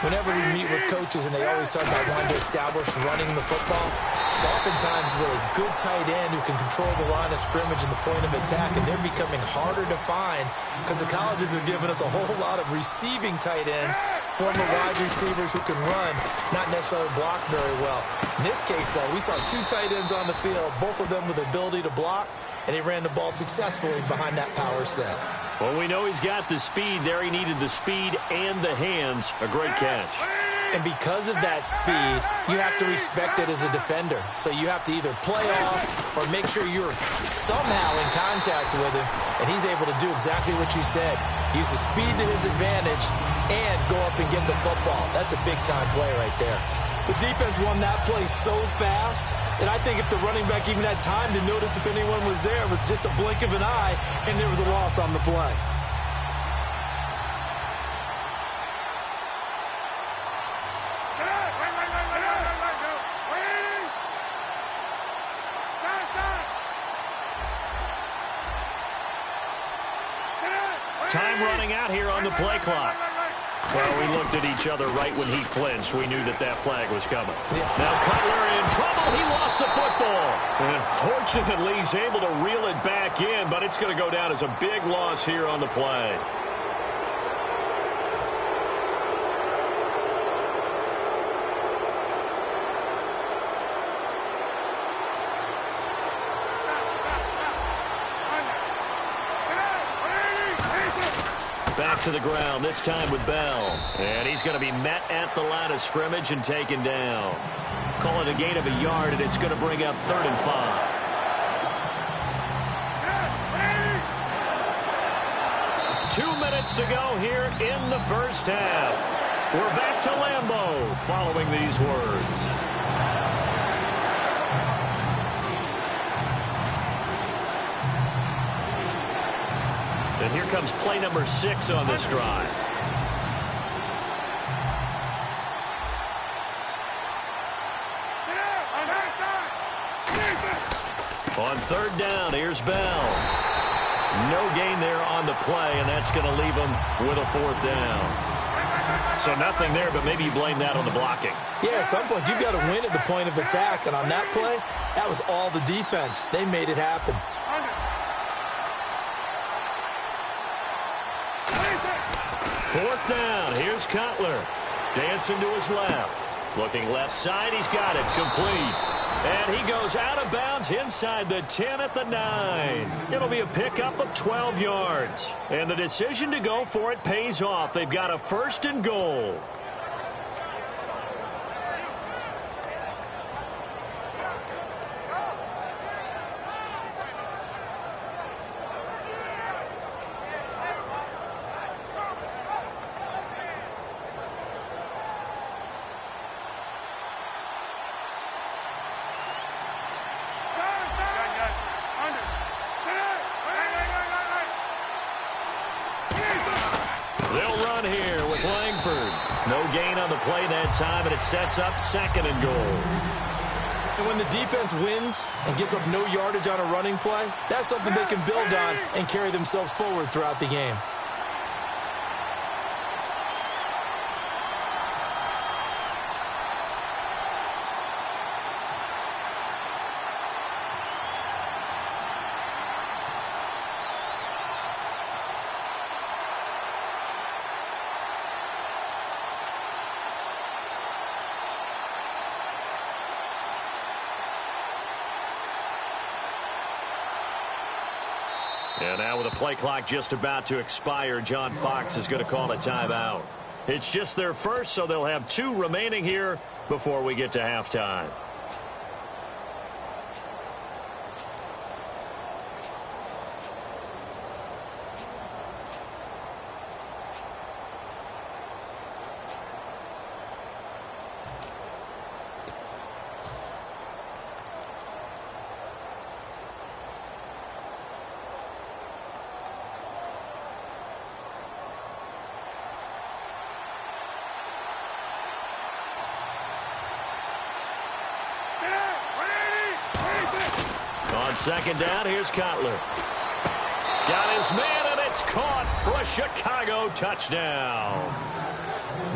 Whenever we meet with coaches and they always talk about wanting to establish running the football, it's oftentimes with a good tight end who can control the line of scrimmage and the point of attack, and they're becoming harder to find because the colleges are giving us a whole lot of receiving tight ends, former wide receivers who can run, not necessarily block very well. In this case, though, we saw 2 tight ends on the field, both of them with the ability to block, and he ran the ball successfully behind that power set. Well, we know he's got the speed there. He needed the speed and the hands. A great catch. And because of that speed, you have to respect it as a defender. So you have to either play off or make sure you're somehow in contact with him, and he's able to do exactly what you said. Use the speed to his advantage and go up and get the football. That's a big-time play right there. The defense won that play so fast that I think if the running back even had time to notice if anyone was there, it was just a blink of an eye, and there was a loss on the play. Time running out here on the play clock. Well, we looked at each other right when he flinched. We knew that that flag was coming. Now Cutler in trouble. He lost the football. And fortunately, he's able to reel it back in, but it's going to go down as a big loss here on the play. Back to the ground, this time with Bell. And he's going to be met at the line of scrimmage and taken down. Call it a gain of a yard, and it's going to bring up 3rd and 5. 2 minutes to go here in the first half. We're back to Lambeau following these words. And here comes play number 6 on this drive. On 3rd down, here's Bell. No gain there on the play, and that's going to leave him with a 4th down. So nothing there, but maybe you blame that on the blocking. Yeah, at some point, you've got to win at the point of attack, and on that play, that was all the defense. They made it happen. 4th down. Here's Cutler. Dancing to his left. Looking left side. He's got it. Complete. And he goes out of bounds inside the 10 at the 9. It'll be a pickup of 12 yards. And the decision to go for it pays off. They've got a 1st and goal. They'll run here with Langford. No gain on the play that time, and it sets up 2nd and goal. And when the defense wins and gets up no yardage on a running play, that's something they can build on and carry themselves forward throughout the game. And now with the play clock just about to expire, John Fox is going to call a timeout. It's just their first, so they'll have 2 remaining here before we get to halftime. On 2nd down, here's Cutler. Got his man, and it's caught for a Chicago touchdown.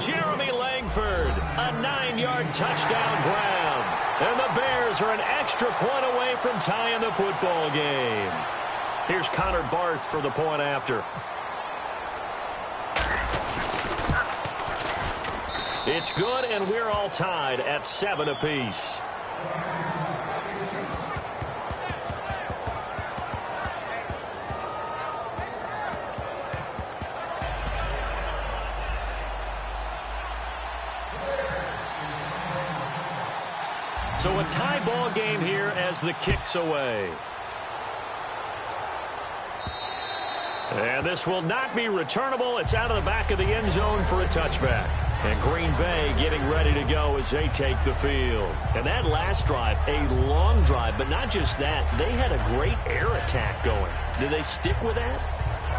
Jeremy Langford, a 9-yard touchdown grab. And the Bears are an extra point away from tying the football game. Here's Connor Barth for the point after. It's good, and we're all tied at 7 apiece. So a tie ball game here as the kick's away. And this will not be returnable. It's out of the back of the end zone for a touchback. And Green Bay getting ready to go as they take the field. And that last drive, a long drive, but not just that. They had a great air attack going. Do they stick with that?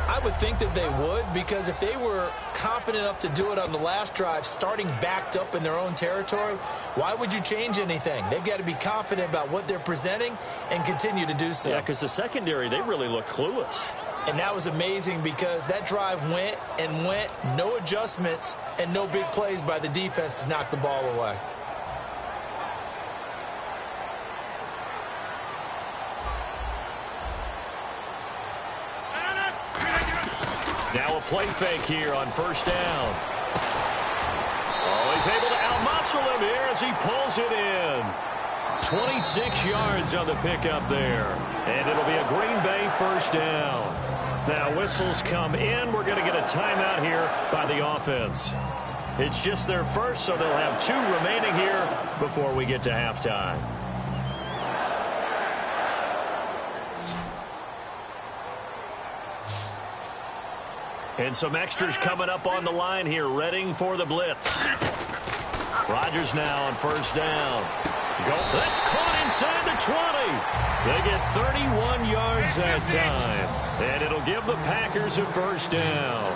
I would think that they would, because if they were confident enough to do it on the last drive, starting backed up in their own territory, why would you change anything? They've got to be confident about what they're presenting and continue to do so. Yeah, because the secondary, they really look clueless. And that was amazing because that drive went and went, no adjustments and no big plays by the defense to knock the ball away. Now a play fake here on 1st down. Oh, he's able to out-muscle him here as he pulls it in. 26 yards on the pickup there. And it'll be a Green Bay 1st down. Now whistles come in. We're going to get a timeout here by the offense. It's just their first, so they'll have 2 remaining here before we get to halftime. And some extras coming up on the line here, readying for the blitz. Rodgers now on 1st down. That's caught inside the 20. They get 31 yards that time. And it'll give the Packers a 1st down.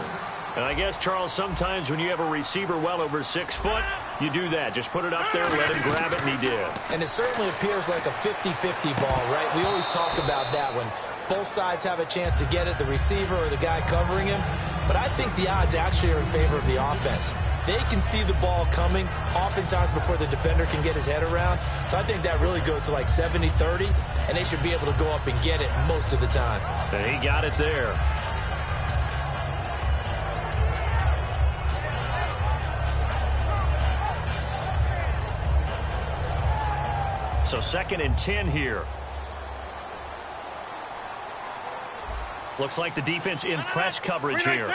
And I guess, Charles, sometimes when you have a receiver well over 6 foot, you do that. Just put it up there, let him grab it, and he did. And it certainly appears like a 50-50 ball, right? We always talk about that when both sides have a chance to get it, the receiver or the guy covering him. But I think the odds actually are in favor of the offense. They can see the ball coming oftentimes before the defender can get his head around. So I think that really goes to like 70-30, and they should be able to go up and get it most of the time. And he got it there. So 2nd and 10 here. Looks like the defense in press coverage here.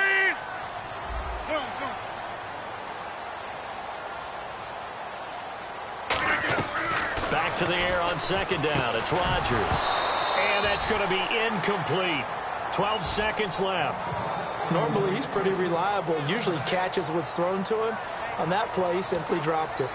Back to the air on 2nd down. It's Rodgers. And that's going to be incomplete. 12 seconds left. Normally, he's pretty reliable. Usually catches what's thrown to him. On that play, he simply dropped it.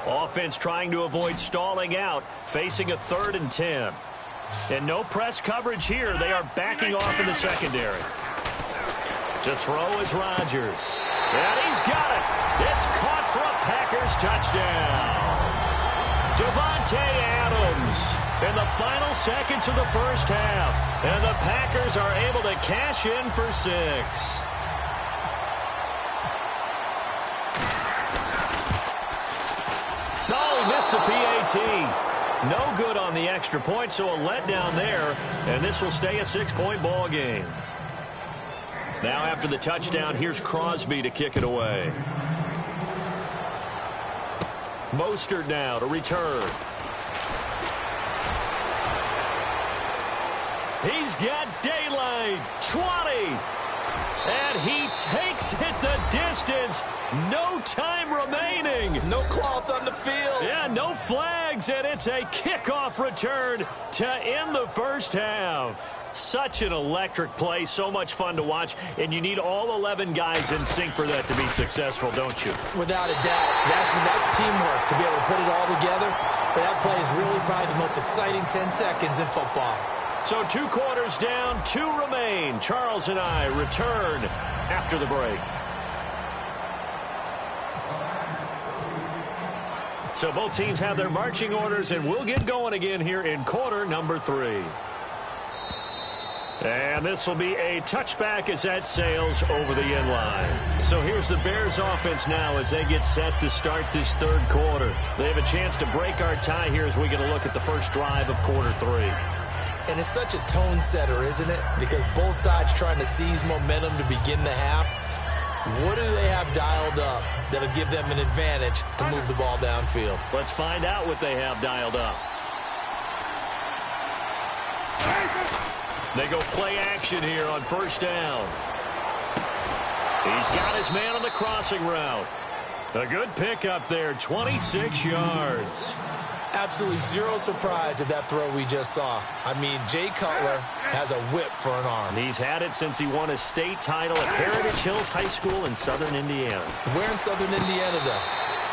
Offense trying to avoid stalling out, facing a 3rd and 10. And no press coverage here. They are backing off in the secondary. To throw is Rodgers. And he's got it. It's caught for a Packers touchdown. Devontae Adams in the final seconds of the first half. And the Packers are able to cash in for 6. The PAT. No good on the extra point, so a letdown there, and this will stay a 6-point ball game. Now after the touchdown, here's Crosby to kick it away. Mostert now to return. He's got daylight. 20. And he takes it the distance. No time remaining. No cloth on the field. Yeah, no flags, and it's a kickoff return to end the first half. Such an electric play, so much fun to watch, and you need all 11 guys in sync for that to be successful, don't you? Without a doubt. That's teamwork to be able to put it all together. But that play is really probably the most exciting 10 seconds in football. So 2 quarters down, 2 remain. Charles and I return after the break. So both teams have their marching orders, and we'll get going again here in quarter number 3. And this will be a touchback as that sails over the end line. So here's the Bears offense now as they get set to start this 3rd quarter. They have a chance to break our tie here as we get a look at the first drive of quarter 3. And it's such a tone setter, isn't it? Because both sides trying to seize momentum to begin the half. What do they have dialed up that'll give them an advantage to move the ball downfield? Let's find out what they have dialed up. They go play action here on 1st down. He's got his man on the crossing route. A good pickup there, 26 yards. Absolutely zero surprise at that throw we just saw. I mean, Jay Cutler has a whip for an arm. He's had it since he won a state title at Heritage Hills High School in southern Indiana. Where in southern Indiana, though?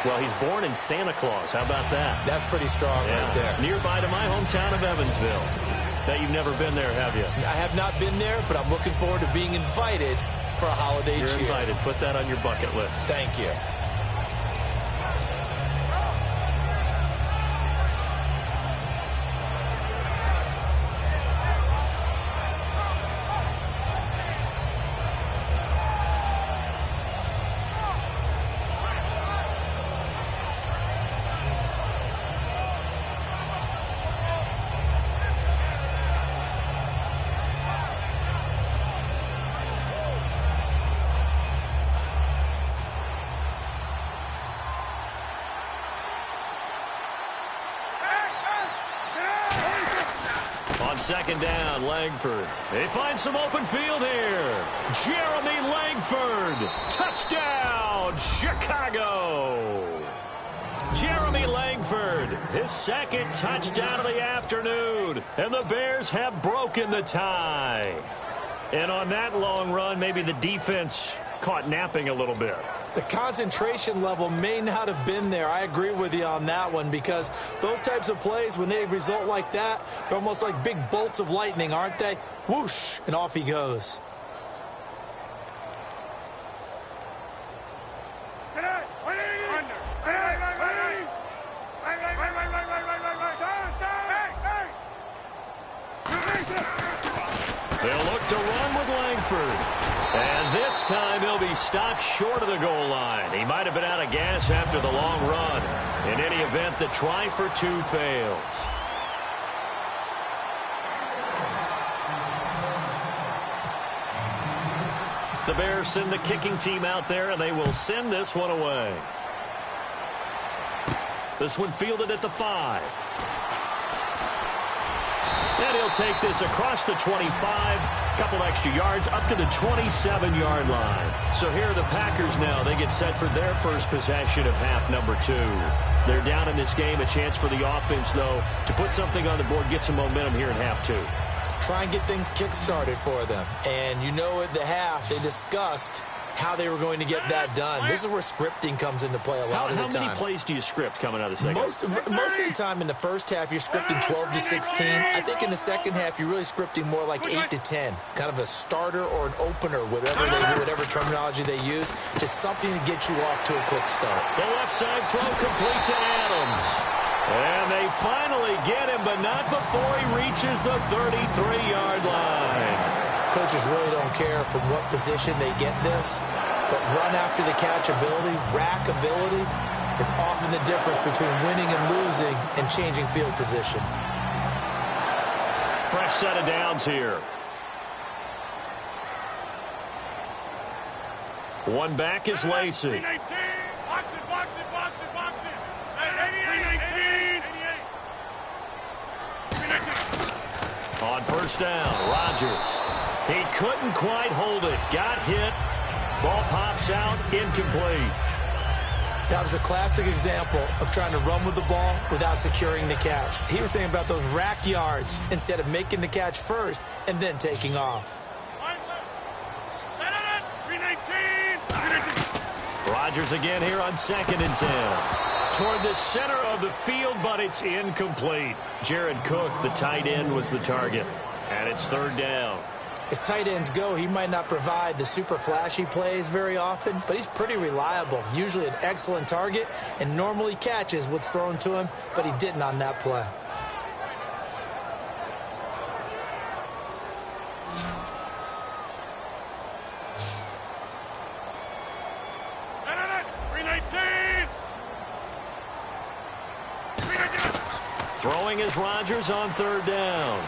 Well, he's born in Santa Claus. How about that? That's pretty strong right there. Nearby to my hometown of Evansville. Bet you've never been there, have you? I have not been there, but I'm looking forward to being invited for a holiday cheer. You're invited. Put that on your bucket list. Thank you. Second down, Langford. They find some open field here. Jeremy Langford. Touchdown, Chicago. Jeremy Langford, his 2nd touchdown of the afternoon. And the Bears have broken the tie. And on that long run, maybe the defense caught napping a little bit. The concentration level may not have been there. I agree with you on that one because those types of plays, when they result like that, they're almost like big bolts of lightning, aren't they? Whoosh, and off he goes. They'll look to run with Langford. And this time he'll be stopped short of the goal line. He might have been out of gas after the long run. In any event, the try for two fails. The Bears send the kicking team out there, and they will send this one away. This one fielded at the 5. And he'll take this across the 25, couple extra yards up to the 27-yard line. So here are the Packers now. They get set for their first possession of half number 2. They're down in this game. A chance for the offense, though, to put something on the board, get some momentum here in half 2. Try and get things kick-started for them. And you know at the half, they discussed how they were going to get that done. This is where scripting comes into play a lot of the time. How many plays do you script coming out of the second? Most of the time in the first half, you're scripting 12 to 16. I think in the second half, you're really scripting more like 8 to 10. Kind of a starter or an opener, whatever they do, whatever terminology they use. Just something to get you off to a quick start. The left side throw complete to Adams. And they finally get him, but not before he reaches the 33-yard line. Coaches really don't care from what position they get this, but run after the catch ability, rack ability, is often the difference between winning and losing and changing field position. Fresh set of downs here. One back is Lacey. On first down, Rodgers. He couldn't quite hold it. Got hit. Ball pops out. Incomplete. That was a classic example of trying to run with the ball without securing the catch. He was thinking about those rack yards instead of making the catch first and then taking off. Rodgers again here on 2nd and 10. Toward the center of the field, but it's incomplete. Jared Cook, the tight end, was the target. And it's 3rd down. As tight ends go, he might not provide the super flashy plays very often, but he's pretty reliable. Usually an excellent target and normally catches what's thrown to him, but he didn't on that play. Throwing is Rodgers on 3rd down.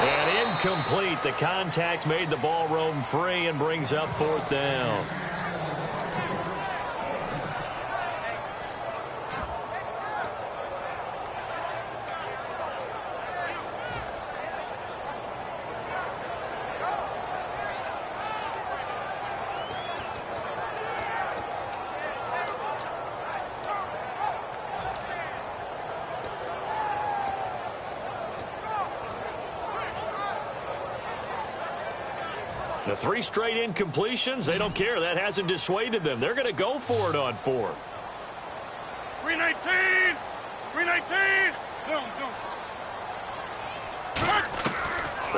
And incomplete. The contact made the ball roam free and brings up 4th down. The 3 straight incompletions, they don't care. That hasn't dissuaded them. They're going to go for it on 4th. 319! 319! Zoom.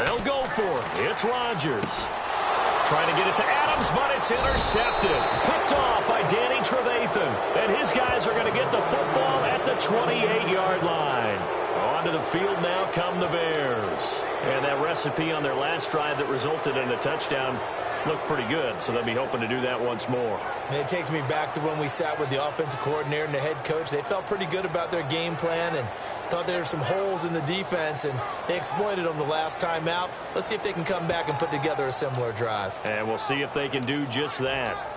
They'll go for it. It's Rodgers. Trying to get it to Adams, but it's intercepted. Picked off by Danny Trevathan. And his guys are going to get the football at the 28-yard line. Onto the field now come the Bears. And that recipe on their last drive that resulted in a touchdown looked pretty good, so they'll be hoping to do that once more. And it takes me back to when we sat with the offensive coordinator and the head coach. They felt pretty good about their game plan and thought there were some holes in the defense, and they exploited them the last time out. Let's see if they can come back and put together a similar drive. And we'll see if they can do just that.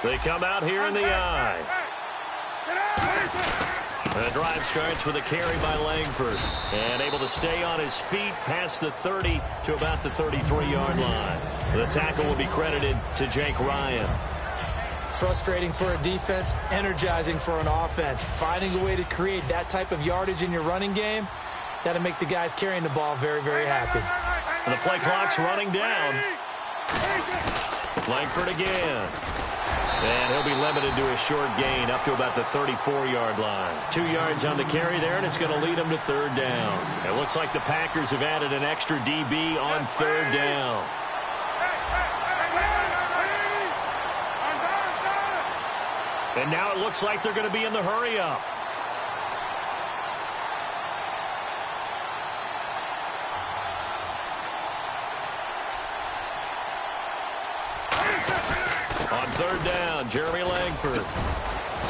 They come out here in the eye. The drive starts with a carry by Langford. And able to stay on his feet past the 30 to about the 33-yard line. The tackle will be credited to Jake Ryan. Frustrating for a defense, energizing for an offense. Finding a way to create that type of yardage in your running game, that'll make the guys carrying the ball very, very happy. And the play clock's running down. Langford again. And he'll be limited to a short gain up to about the 34-yard line. 2 yards on the carry there, and it's going to lead him to 3rd down. It looks like the Packers have added an extra DB on 3rd down. And now it looks like they're going to be in the hurry-up. On third down, Jeremy Langford.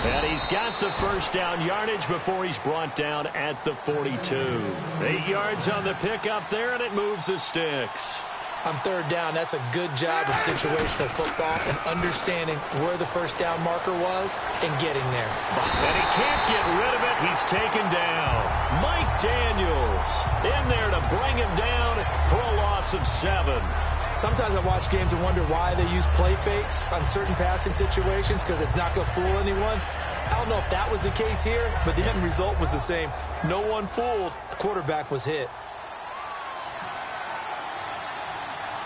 And he's got the first down yardage before he's brought down at the 42. 8 yards on the pickup there, and it moves the sticks. On third down, that's a good job of situational football and understanding where the first down marker was and getting there. And he can't get rid of it. He's taken down. Mike Daniels in there to bring him down for a loss of 7. Sometimes I watch games and wonder why they use play fakes on certain passing situations because it's not going to fool anyone. I don't know if that was the case here, but the end result was the same. No one fooled. The quarterback was hit.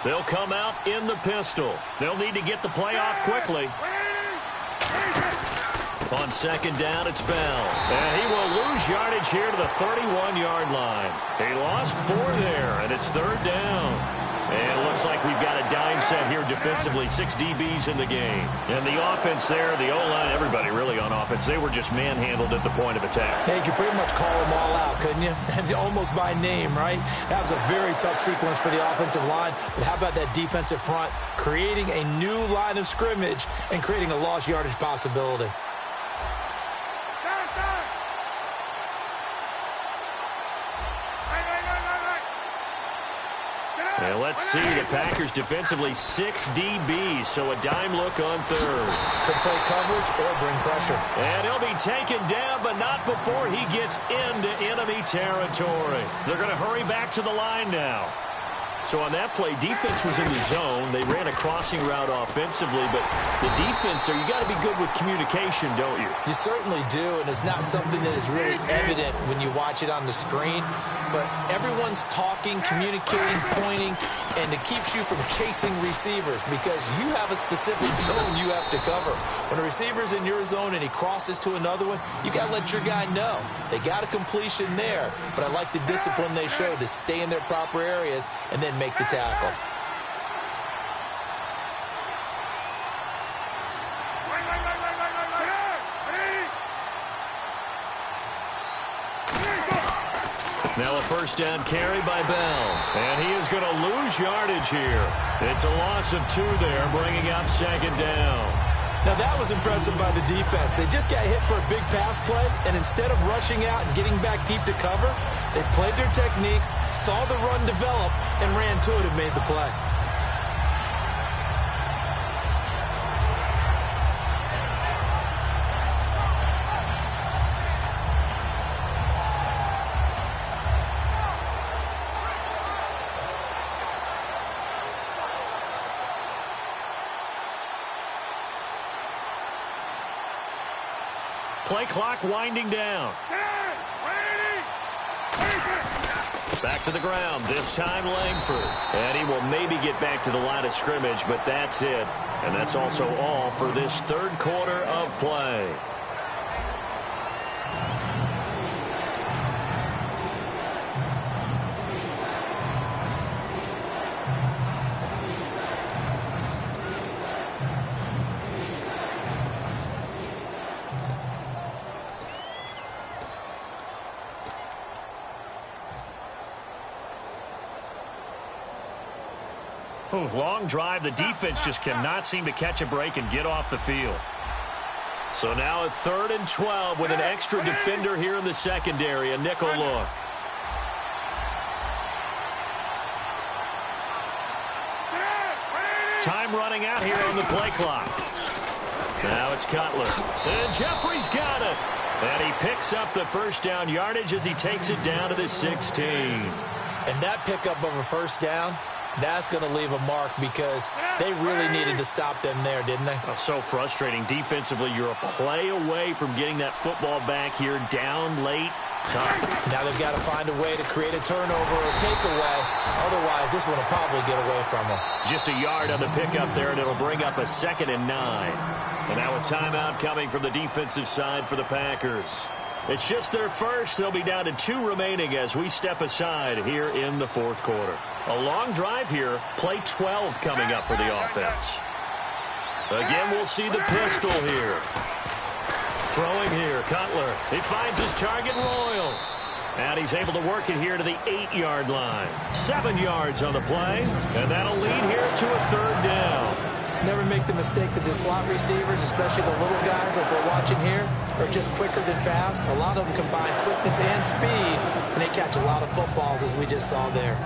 They'll come out in the pistol. They'll need to get the play off quickly. On second down, it's Bell. And he will lose yardage here to the 31-yard line. He lost 4 there, and it's third down. And it looks like we've got a dime set here defensively. 6 DBs in the game. And the offense there, the O-line, everybody really on offense, they were just manhandled at the point of attack. Hey, you could pretty much call them all out, couldn't you? And almost by name, right? That was a very tough sequence for the offensive line. But how about that defensive front creating a new line of scrimmage and creating a lost yardage possibility? And let's see, the Packers defensively 6 DBs, so a dime look on third. Could play coverage or bring pressure. And he'll be taken down, but not before he gets into enemy territory. They're going to hurry back to the line now. So on that play, defense was in the zone. They ran a crossing route offensively, but the defense there, you got to be good with communication, don't you? You certainly do, and it's not something that is really evident when you watch it on the screen. But everyone's talking, communicating, pointing, and it keeps you from chasing receivers because you have a specific zone you have to cover. When a receiver's in your zone and he crosses to another one, you got to let your guy know. They got a completion there, but I like the discipline they showed to stay in their proper areas and then make the tackle. Now a first down carry by Bell. And he is going to lose yardage here. It's a loss of 2 there, bringing up second down. Now that was impressive by the defense. They just got hit for a big pass play, and instead of rushing out and getting back deep to cover, they played their techniques, saw the run develop, and ran to it and made the play. Play clock winding down. Back to the ground, this time Langford. And he will maybe get back to the line of scrimmage, but that's it. And that's also all for this third quarter of play. Long drive. The defense just cannot seem to catch a break and get off the field. So now a 3rd and 12 with an extra defender here in the secondary, a nickel look. Time running out here on the play clock. Now it's Cutler. And Jeffrey's got it. And he picks up the first down yardage as he takes it down to the 16. And that pickup of a first down, that's going to leave a mark because they really needed to stop them there, didn't they? Oh, so frustrating. Defensively, you're a play away from getting that football back here down late. Tough. Now they've got to find a way to create a turnover or takeaway. Otherwise, this one will probably get away from them. Just a yard on the pickup there, and it'll bring up a 2nd and 9. And now a timeout coming from the defensive side for the Packers. It's just their first. They'll be down to 2 remaining as we step aside here in the 4th quarter. A long drive here. Play 12 coming up for the offense. Again, we'll see the pistol here. Throwing here, Cutler. He finds his target, Royal. And he's able to work it here to the 8-yard line. 7 yards on the play, and that'll lead here to a 3rd down. Never make the mistake that the slot receivers, especially the little guys like we're watching here, are just quicker than fast. A lot of them combine quickness and speed, and they catch a lot of footballs, as we just saw there.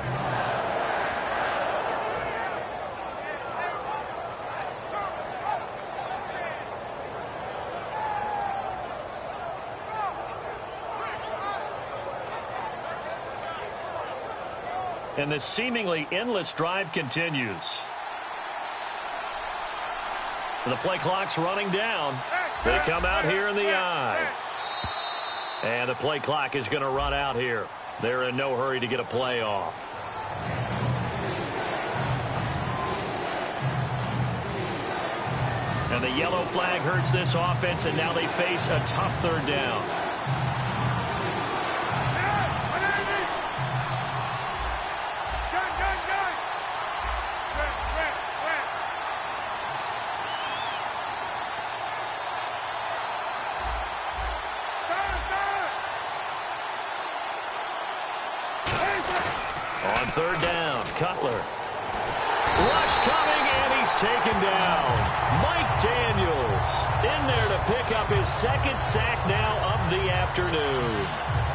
And the seemingly endless drive continues. The play clock's running down. They come out here in the I. And the play clock is going to run out here. They're in no hurry to get a play off. And the yellow flag hurts this offense, and now they face a tough 3rd down. On 3rd down, Cutler. Rush coming, and he's taken down. Mike Daniels in there to pick up his 2nd sack now of the afternoon.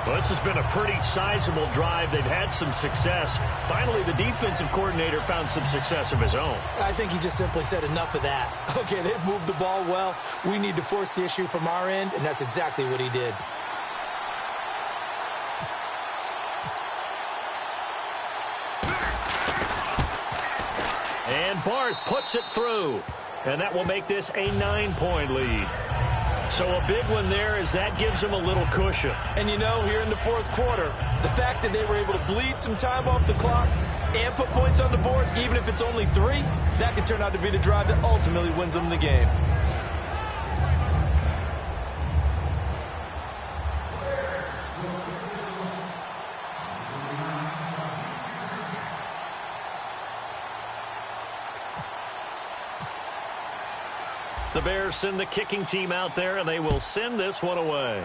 Well, this has been a pretty sizable drive. They've had some success. Finally, the defensive coordinator found some success of his own. I think he just simply said enough of that. Okay, they've moved the ball well. We need to force the issue from our end, and that's exactly what he did. And Barth puts it through. And that will make this a 9-point lead. So a big one there as that gives them a little cushion. And you know, here in the 4th quarter, the fact that they were able to bleed some time off the clock and put points on the board, even if it's only 3, that could turn out to be the drive that ultimately wins them the game. The Bears send the kicking team out there, and they will send this one away.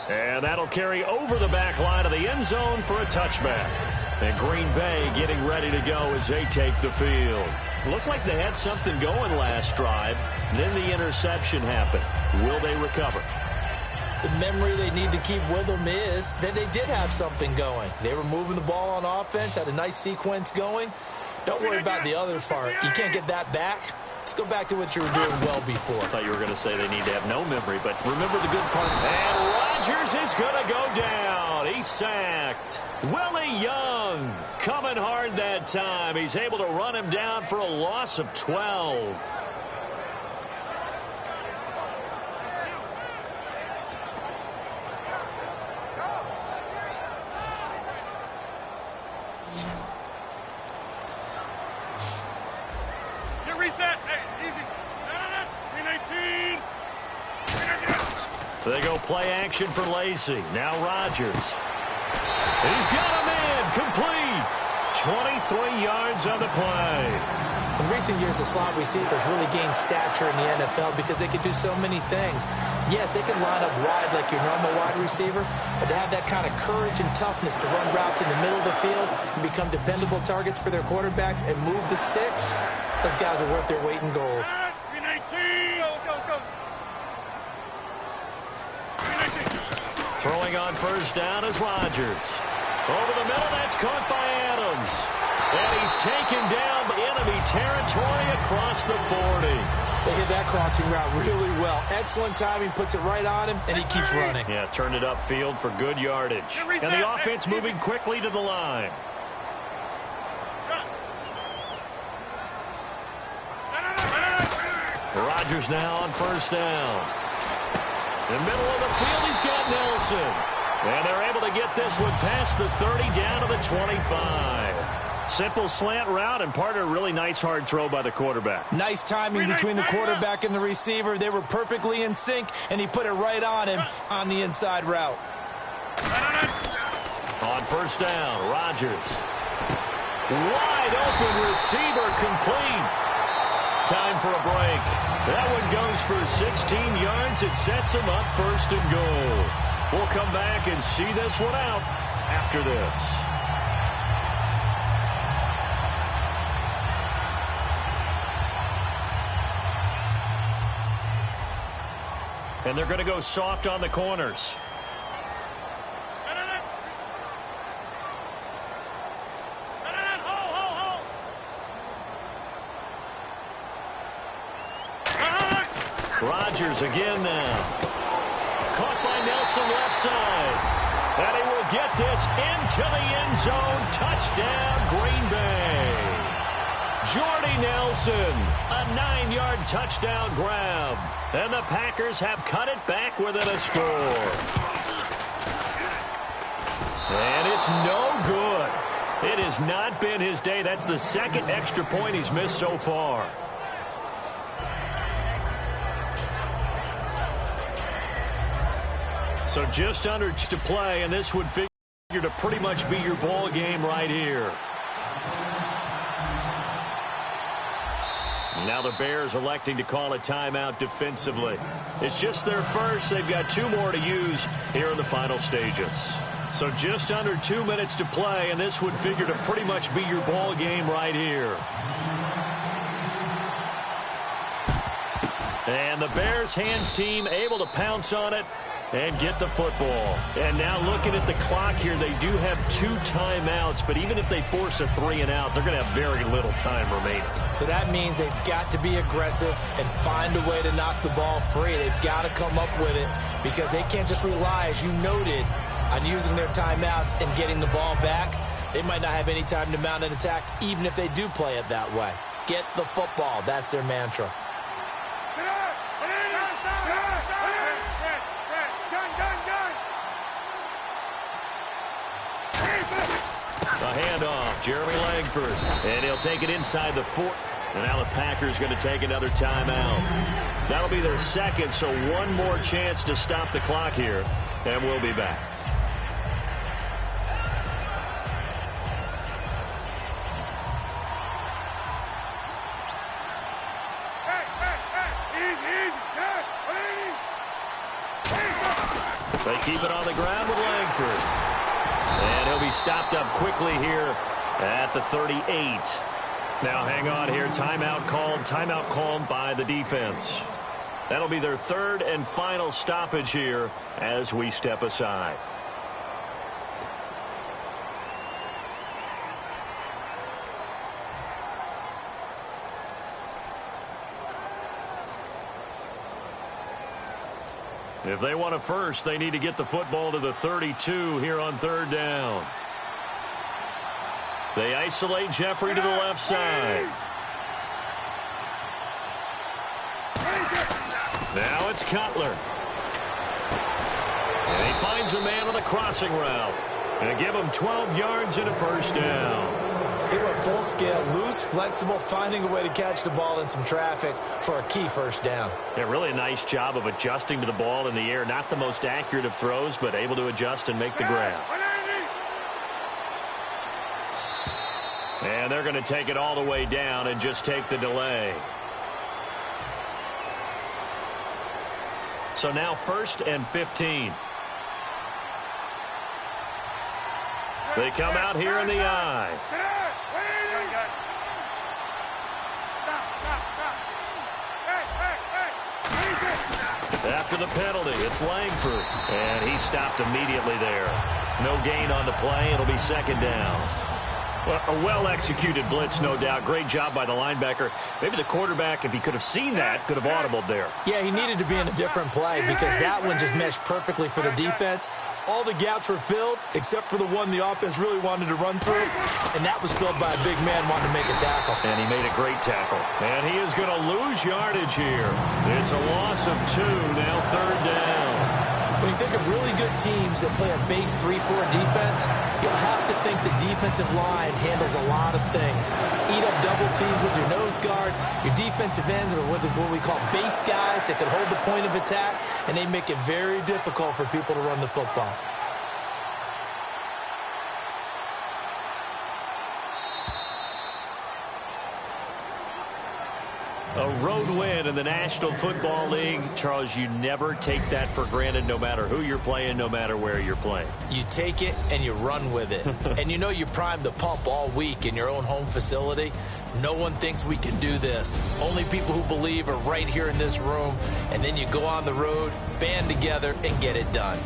And that'll carry over the back line of the end zone for a touchback. And Green Bay getting ready to go as they take the field. Looked like they had something going last drive. Then the interception happened. Will they recover? The memory they need to keep with them is that they did have something going. They were moving the ball on offense, had a nice sequence going. Don't worry about the other part. You can't get that back. Let's go back to what you were doing well before. I thought you were going to say they need to have no memory, but remember the good part. And Rodgers is going to go down. He's sacked. Willie Young coming hard that time. He's able to run him down for a loss of 12. They go play action for Lacey. Now Rodgers. He's got him in. Complete. 23 yards on the play. In recent years, the slot receivers really gained stature in the NFL because they can do so many things. Yes, they can line up wide like your normal wide receiver, but to have that kind of courage and toughness to run routes in the middle of the field and become dependable targets for their quarterbacks and move the sticks, those guys are worth their weight in gold. Throwing on 1st down is Rodgers. Over the middle, that's caught by Adams. And he's taken down by enemy territory across the 40. They hit that crossing route really well. Excellent timing, puts it right on him, and he keeps running. Yeah, turned it upfield for good yardage. And the offense moving quickly to the line. Rodgers now on 1st down. In the middle of the field, he's got Nelson. And they're able to get this one past the 30 down to the 25. Simple slant route and part of a really nice hard throw by the quarterback. Nice timing between the quarterback and the receiver. They were perfectly in sync, and he put it right on him on the inside route. On 1st down, Rodgers. Wide open receiver complete. Time for a break. That one goes for 16 yards. It sets him up 1st and goal. We'll come back and see this one out after this. And they're going to go soft on the corners. Rodgers again now. Caught by Nelson left side. And he will get this into the end zone. Touchdown, Green Bay. Jordy Nelson, a 9-yard touchdown grab. And the Packers have cut it back within a score. And it's no good. It has not been his day. That's the 2nd extra point he's missed so far. So just under to play, and this would figure to pretty much be your ball game right here. Now the Bears electing to call a timeout defensively. It's just their first. They've got 2 more to use here in the final stages. So just under 2 minutes to play, and this would figure to pretty much be your ball game right here. And the Bears hands team able to pounce on it and get the football. And now looking at the clock here, they do have 2 timeouts, but even if they force a 3-and-out, they're going to have very little time remaining. So that means they've got to be aggressive and find a way to knock the ball free. They've got to come up with it because they can't just rely, as you noted, on using their timeouts and getting the ball back. They might not have any time to mount an attack, even if they do play it that way. Get the football. That's their mantra. A handoff, Jeremy Langford, and he'll take it inside the 4. And now the Packers going to take another timeout. That'll be their 2nd, so 1 more chance to stop the clock here, and we'll be back. They keep it on the ground with Langford. And he'll be stopped up quickly here at the 38. Now hang on here. Timeout called by the defense. That'll be their 3rd and final stoppage here as we step aside. If they want a first, they need to get the football to the 32 here on 3rd down. They isolate Jeffrey to the left side. Now it's Cutler. And he finds a man on the crossing route. And give him 12 yards and a 1st down. They went full scale, loose, flexible, finding a way to catch the ball in some traffic for a key 1st down. Yeah, really a nice job of adjusting to the ball in the air. Not the most accurate of throws, but able to adjust and make the grab. And they're going to take it all the way down and just take the delay. So now 1st and 15. They come out here in the I. After the penalty, it's Langford. And he stopped immediately there. No gain on the play. It'll be 2nd down. Well, a well-executed blitz, no doubt. Great job by the linebacker. Maybe the quarterback, if he could have seen that, could have audibled there. Yeah, he needed to be in a different play because that one just meshed perfectly for the defense. All the gaps were filled except for the one the offense really wanted to run through, and that was filled by a big man wanting to make a tackle. And he made a great tackle. And he is going to lose yardage here. It's a loss of 2, now 3rd down. When you think of really good teams that play a base 3-4 defense, you'll have to think the defensive line handles a lot of things. Eat up double teams with your nose guard. Your defensive ends are what we call base guys that can hold the point of attack, and they make it very difficult for people to run the football. A road win in the National Football League. Charles, you never take that for granted, no matter who you're playing, no matter where you're playing. You take it and you run with it. And you know you primed the pump all week in your own home facility. No one thinks we can do this. Only people who believe are right here in this room. And then you go on the road, band together, and get it done.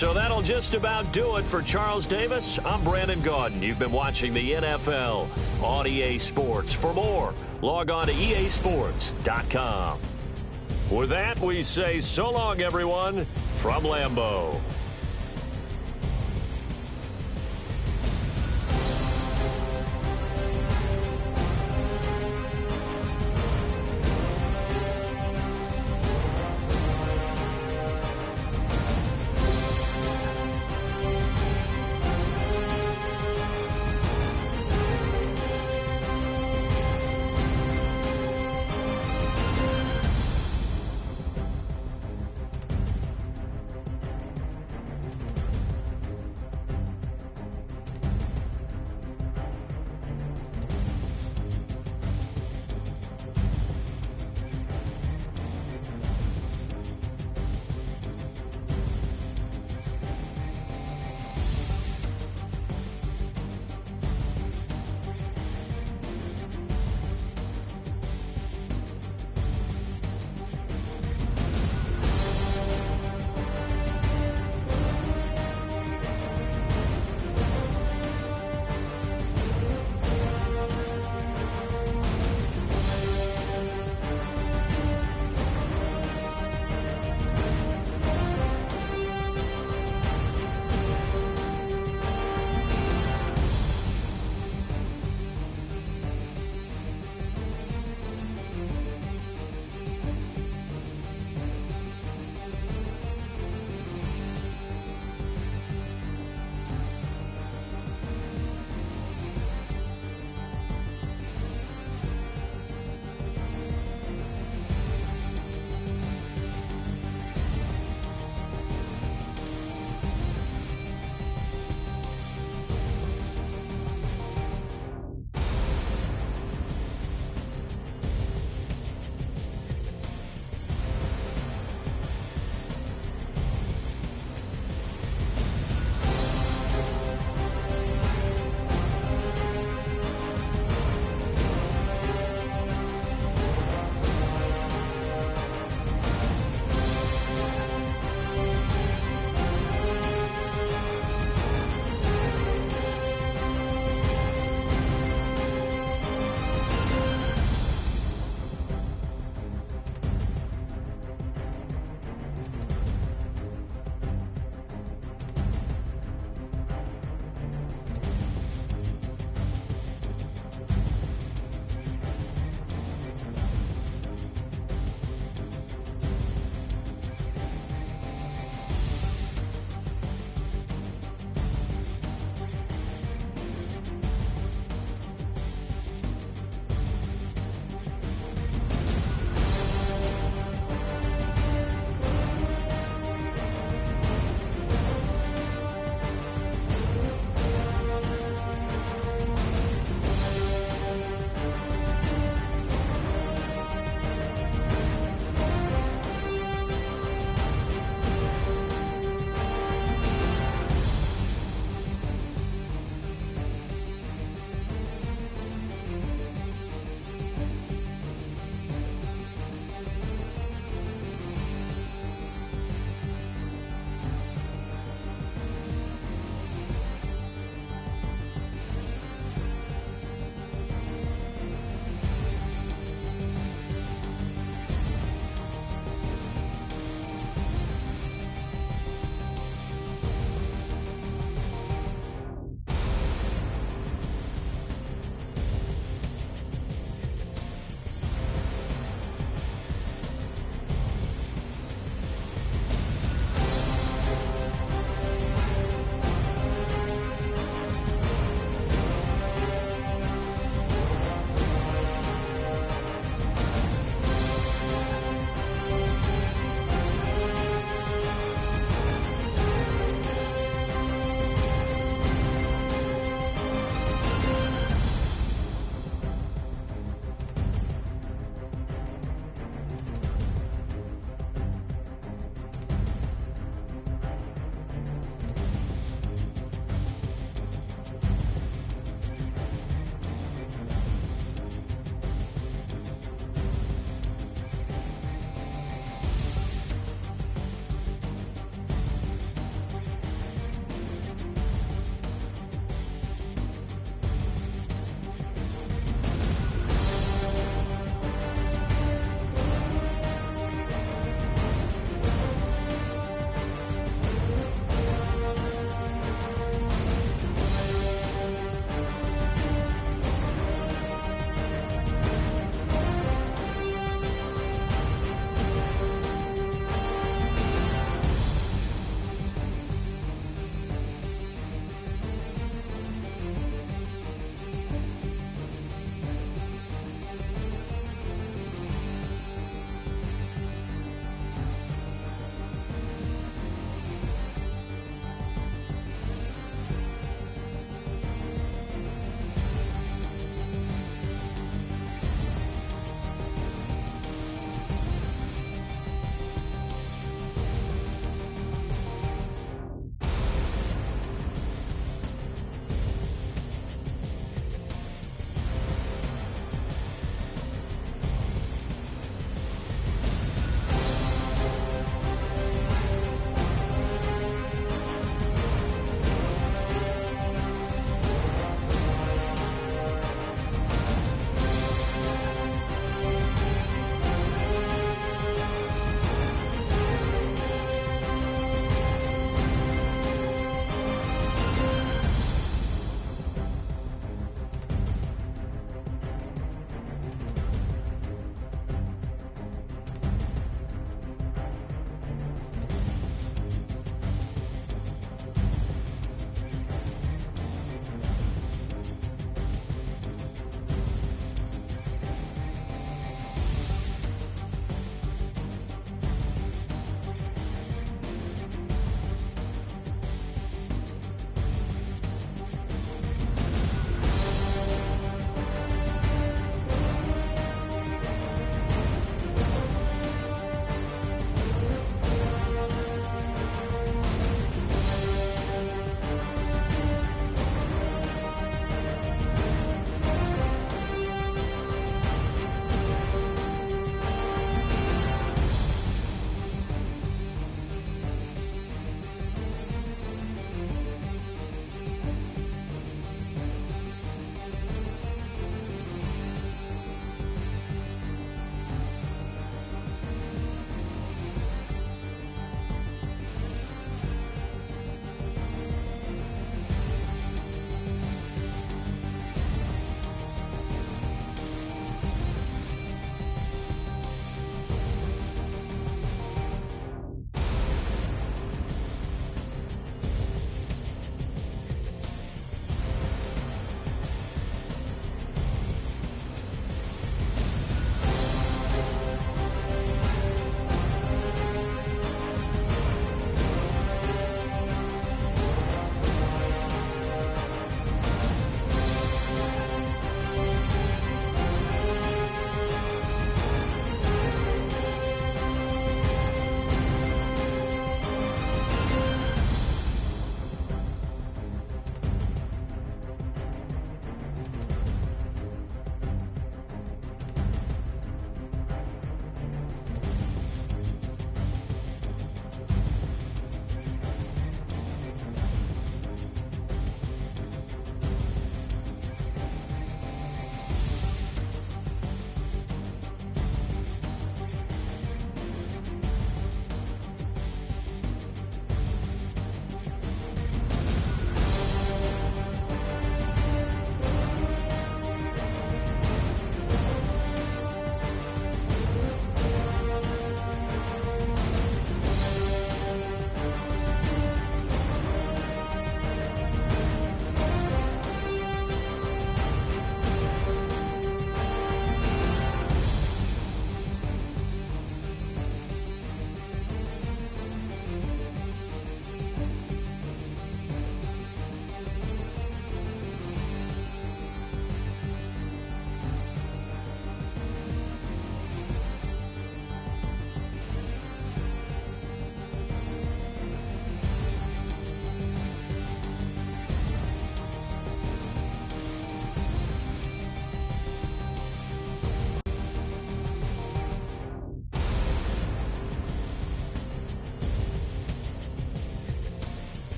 So that'll just about do it for Charles Davis. I'm Brandon Gaudin. You've been watching the NFL on EA Sports. For more, log on to easports.com. With that, we say so long, everyone, from Lambeau.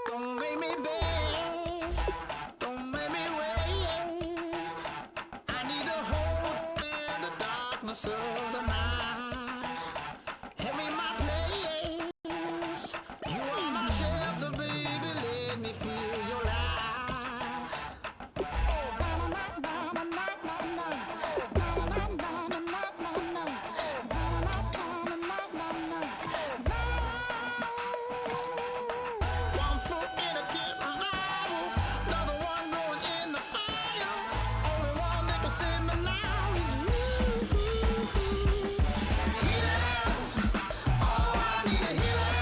Don't make me beg, don't make me wait. I need a hold in the darkness of the night. Hand me my place. You are my shelter, baby. Let me feel your light. One foot in a deep revival, another one going in the fire. Only one that can save me now is you. Healing, oh, I need a healing.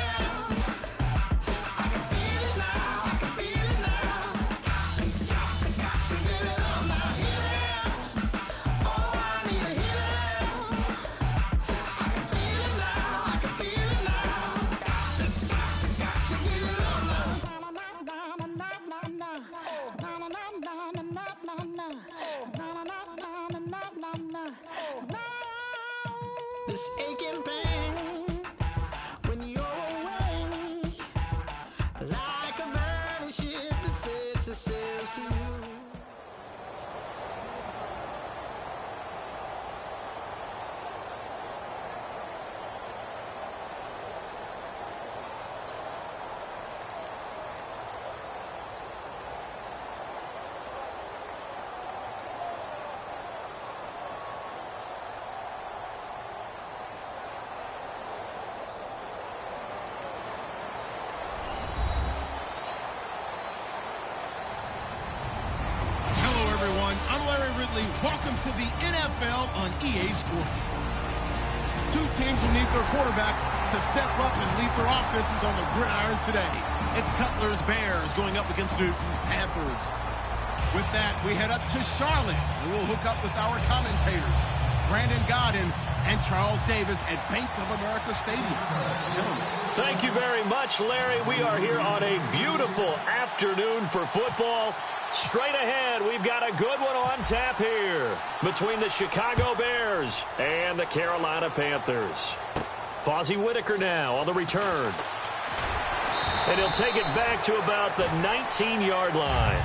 I can feel it now, I can feel it now. Got to feel it all now. Healing, oh, I need a healing. I can feel it now, I can feel it now. Got to feel it all now. This aching pain when you're away, like a burning ship that sets the sails to you. Hello, everyone. I'm Larry Ridley. Welcome to the NFL on EA Sports. Two teams who need their quarterbacks to step up and lead their offenses on the gridiron today. It's Cutler's Bears going up against Newton's Panthers. With that, we head up to Charlotte, and we'll hook up with our commentators, Brandon Godden and Charles Davis at Bank of America Stadium. Gentlemen. Thank you very much, Larry. We are here on a beautiful afternoon for football. Straight ahead, we've got a good one on tap here between the Chicago Bears and the Carolina Panthers. Fozzie Whitaker now on the return. And he'll take it back to about the 19-yard line.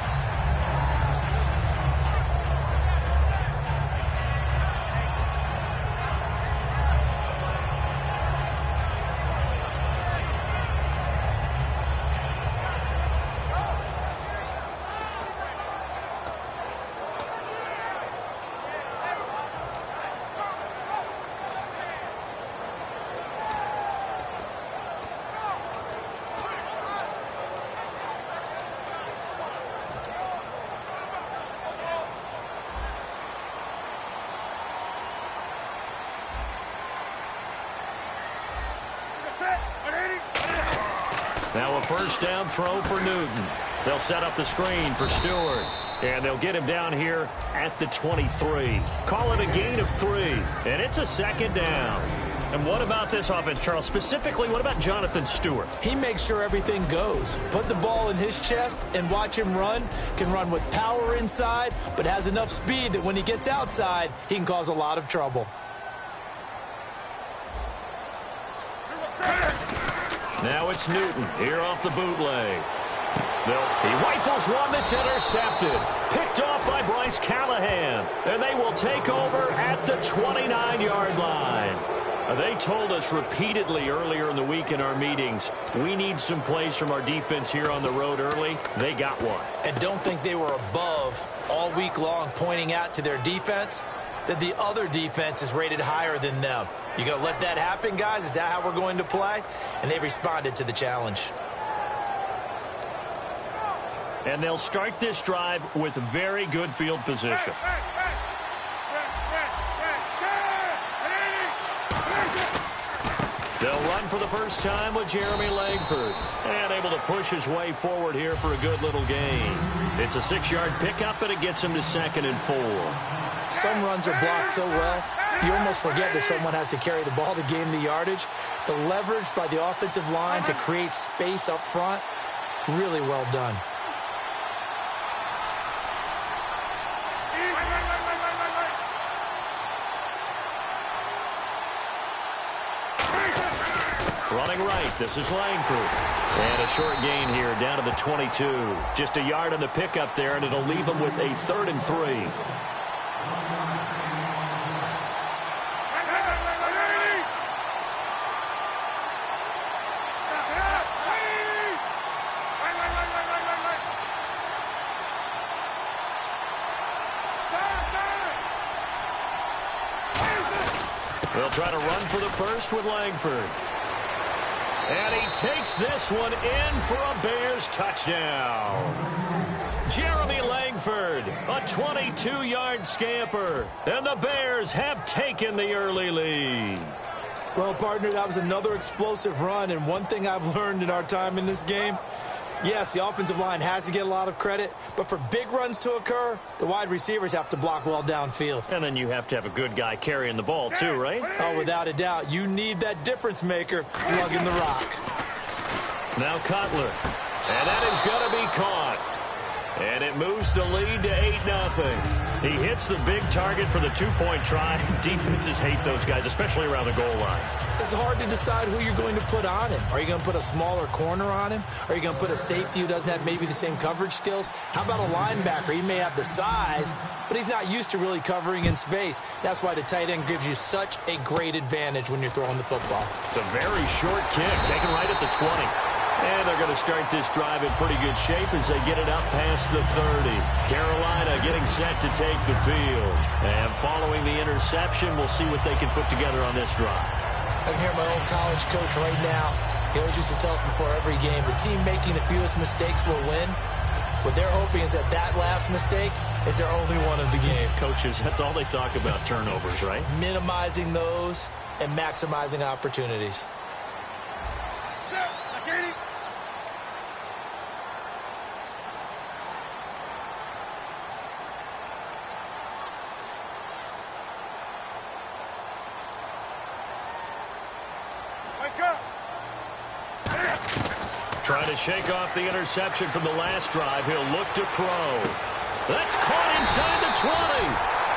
Now a first down throw for Newton. They'll set up the screen for Stewart. And they'll get him down here at the 23. Call it a gain of 3. And it's a second down. And what about this offense, Charles? Specifically, what about Jonathan Stewart? He makes sure everything goes. Put the ball in his chest and watch him run. Can run with power inside, but has enough speed that when he gets outside, he can cause a lot of trouble. Now it's Newton here off the bootleg. He rifles one that's intercepted. Picked off by Bryce Callahan. And they will take over at the 29-yard line. They told us repeatedly earlier in the week in our meetings, we need some plays from our defense here on the road early. They got one. And don't think they were above all week long pointing out to their defense that the other defense is rated higher than them. You going to let that happen, guys? Is that how we're going to play? And they responded to the challenge. And they'll start this drive with very good field position. They'll run for the first time with Jeremy Langford. And able to push his way forward here for a good little gain. It's a 6-yard pickup, and it gets him to 2nd and 4. Some runs are blocked so well, you almost forget that someone has to carry the ball to gain the yardage. The leverage by the offensive line to create space up front, really well done. Running right, this is Langford. And a short gain here down to the 22. Just a yard on the pickup there, and it'll leave them with a 3rd and 3. They'll try to run for the first with Langford. And he takes this one in for a Bears touchdown. Jeremy Langford, a 22-yard scamper. And the Bears have taken the early lead. Well, partner, that was another explosive run. And one thing I've learned in our time in this game, yes, the offensive line has to get a lot of credit, but for big runs to occur, the wide receivers have to block well downfield. And then you have to have a good guy carrying the ball too, right? Oh, without a doubt. You need that difference maker lugging the rock. Now Cutler. And that is going to be caught. And it moves the lead to 8-0. He hits the big target for the 2-point try. Defenses hate those guys, especially around the goal line. It's hard to decide who you're going to put on him. Are you going to put a smaller corner on him? Are you going to put a safety who doesn't have maybe the same coverage skills? How about a linebacker? He may have the size, but he's not used to really covering in space. That's why the tight end gives you such a great advantage when you're throwing the football. It's a very short kick, taken right at the 20. And they're going to start this drive in pretty good shape as they get it up past the 30. Carolina getting set to take the field. And following the interception, we'll see what they can put together on this drive. I can hear my old college coach right now. He always used to tell us before every game, the team making the fewest mistakes will win. What they're hoping is that last mistake is their only one of the game. Coaches, that's all they talk about, turnovers, right? Minimizing those and maximizing opportunities. Trying to shake off the interception from the last drive. He'll look to throw. That's caught inside the 20.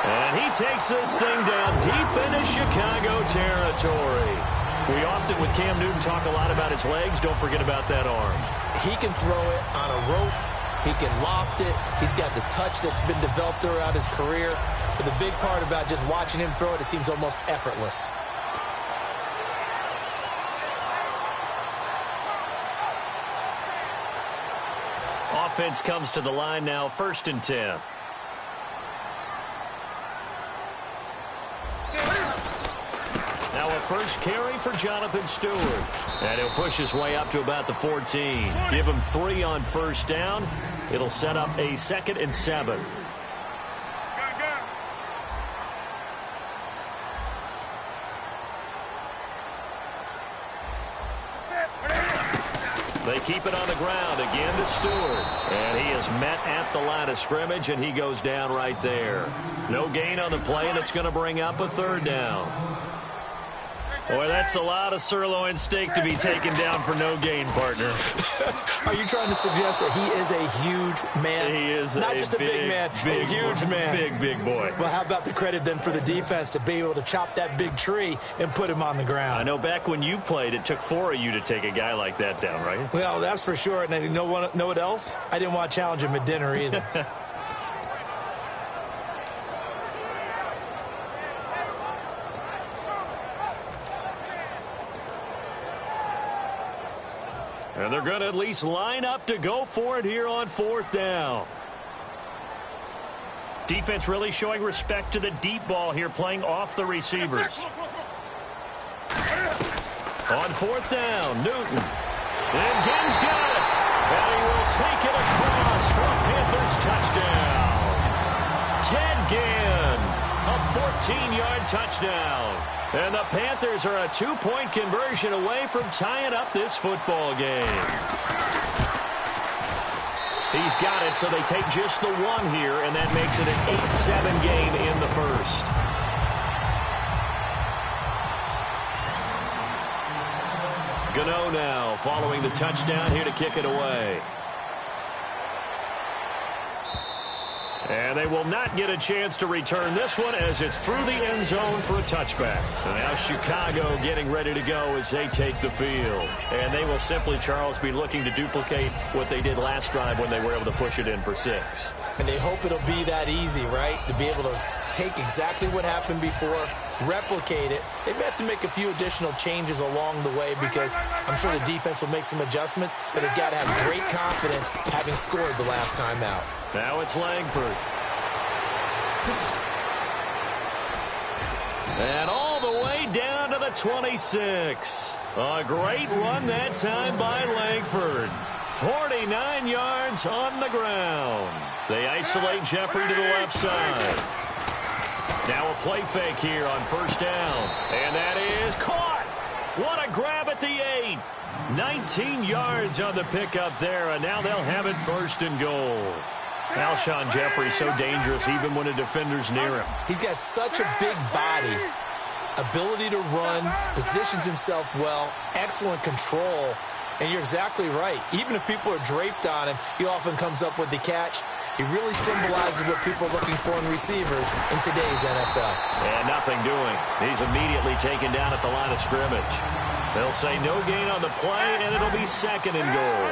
And he takes this thing down deep into Chicago territory. We often, with Cam Newton, talk a lot about his legs. Don't forget about that arm. He can throw it on a rope. He can loft it. He's got the touch that's been developed throughout his career. But the big part about just watching him throw it, it seems almost effortless. Offense comes to the line now, 1st and 10. Now a first carry for Jonathan Stewart. And he'll push his way up to about the 14. Give him 3 on 1st down. It'll set up a 2nd and 7. They keep it on the ground again to Stewart. And he is met at the line of scrimmage, and he goes down right there. No gain on the play, and it's going to bring up a 3rd down. Boy, that's a lot of sirloin steak to be taken down for no gain, partner. Are you trying to suggest that he is a huge man? He is not just a big man, a huge man. Big boy. Well, how about the credit then for the defense to be able to chop that big tree and put him on the ground? I know back when you played, it took 4 of you to take a guy like that down, right? Well, that's for sure. And you know what else? I didn't want to challenge him at dinner either. And they're going to at least line up to go for it here on 4th down. Defense really showing respect to the deep ball here, playing off the receivers. On 4th down, Newton. And Ginn's got it. And he will take it across for a Panthers touchdown. Ted Ginn, a 14-yard touchdown. And the Panthers are a 2-point conversion away from tying up this football game. He's got it, so they take just the 1 here, and that makes it an 8-7 game in the first. Gano now following the touchdown here to kick it away. And they will not get a chance to return this one as it's through the end zone for a touchback. And now Chicago getting ready to go as they take the field. And they will simply, Charles, be looking to duplicate what they did last drive when they were able to push it in for 6. And they hope it'll be that easy, right? To be able to take exactly what happened before, replicate it. They may have to make a few additional changes along the way because I'm sure the defense will make some adjustments, but they've got to have great confidence having scored the last time out. Now it's Langford. And all the way down to the 26. A great run that time by Langford. 49 yards on the ground. They isolate Jeffrey to the left side. Now a play fake here on first down. And that is caught. What a grab at the 8. 19 yards on the pickup there, and now they'll have it first and goal. Alshon Jeffrey so dangerous even when a defender's near him. He's got such a big body, ability to run, positions himself well, excellent control, and you're exactly right. Even if people are draped on him, he often comes up with the catch. He really symbolizes what people are looking for in receivers in today's NFL. And nothing doing. He's immediately taken down at the line of scrimmage. They'll say no gain on the play, and it'll be second and goal.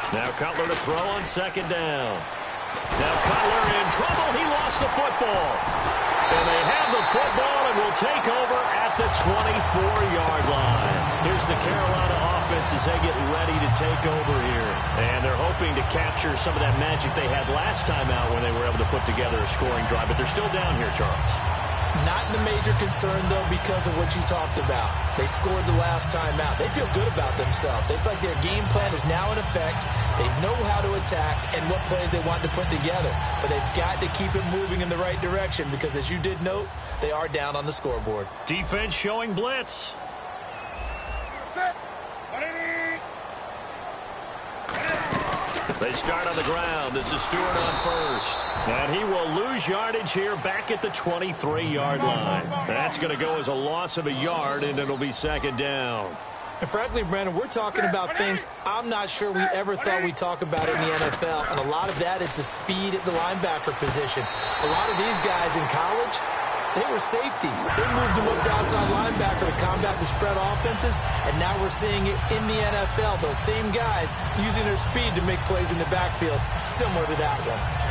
Now Cutler to throw on second down. Now Cutler in trouble. He lost the football. And they have the football and will take over at the 24-yard line. Here's the Carolina offense as they get ready to take over here. And they're hoping to capture some of that magic they had last time out when they were able to put together a scoring drive. But they're still down here, Charles. Not the major concern, though, because of what you talked about. They scored the last time out. They feel good about themselves. They feel like their game plan is now in effect. They know how to attack and what plays they want to put together. But they've got to keep it moving in the right direction because, as you did note, they are down on the scoreboard. Defense showing blitz. They start on the ground. This is Stewart on first. And he will lose yardage here back at the 23-yard line. That's going to go as a loss of a yard, and it'll be second down. And frankly, Brandon, we're talking about things I'm not sure we ever thought we'd talk about in the NFL. And a lot of that is the speed at the linebacker position. A lot of these guys in college, they were safeties. They moved them up to outside linebacker to combat the spread offenses, and now we're seeing it in the NFL. Those same guys using their speed to make plays in the backfield, similar to that one.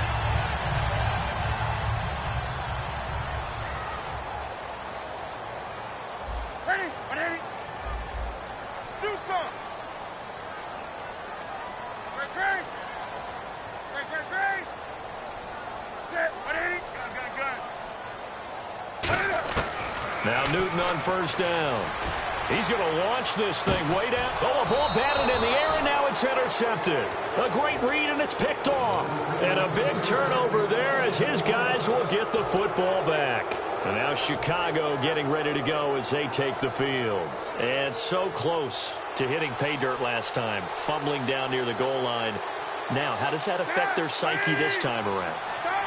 Now Newton on first down. He's going to launch this thing way down. Oh, a ball batted in the air, and now it's intercepted. A great read, and it's picked off. And a big turnover there as his guys will get the football back. And now Chicago getting ready to go as they take the field. And so close to hitting pay dirt last time, fumbling down near the goal line. Now, how does that affect their psyche this time around?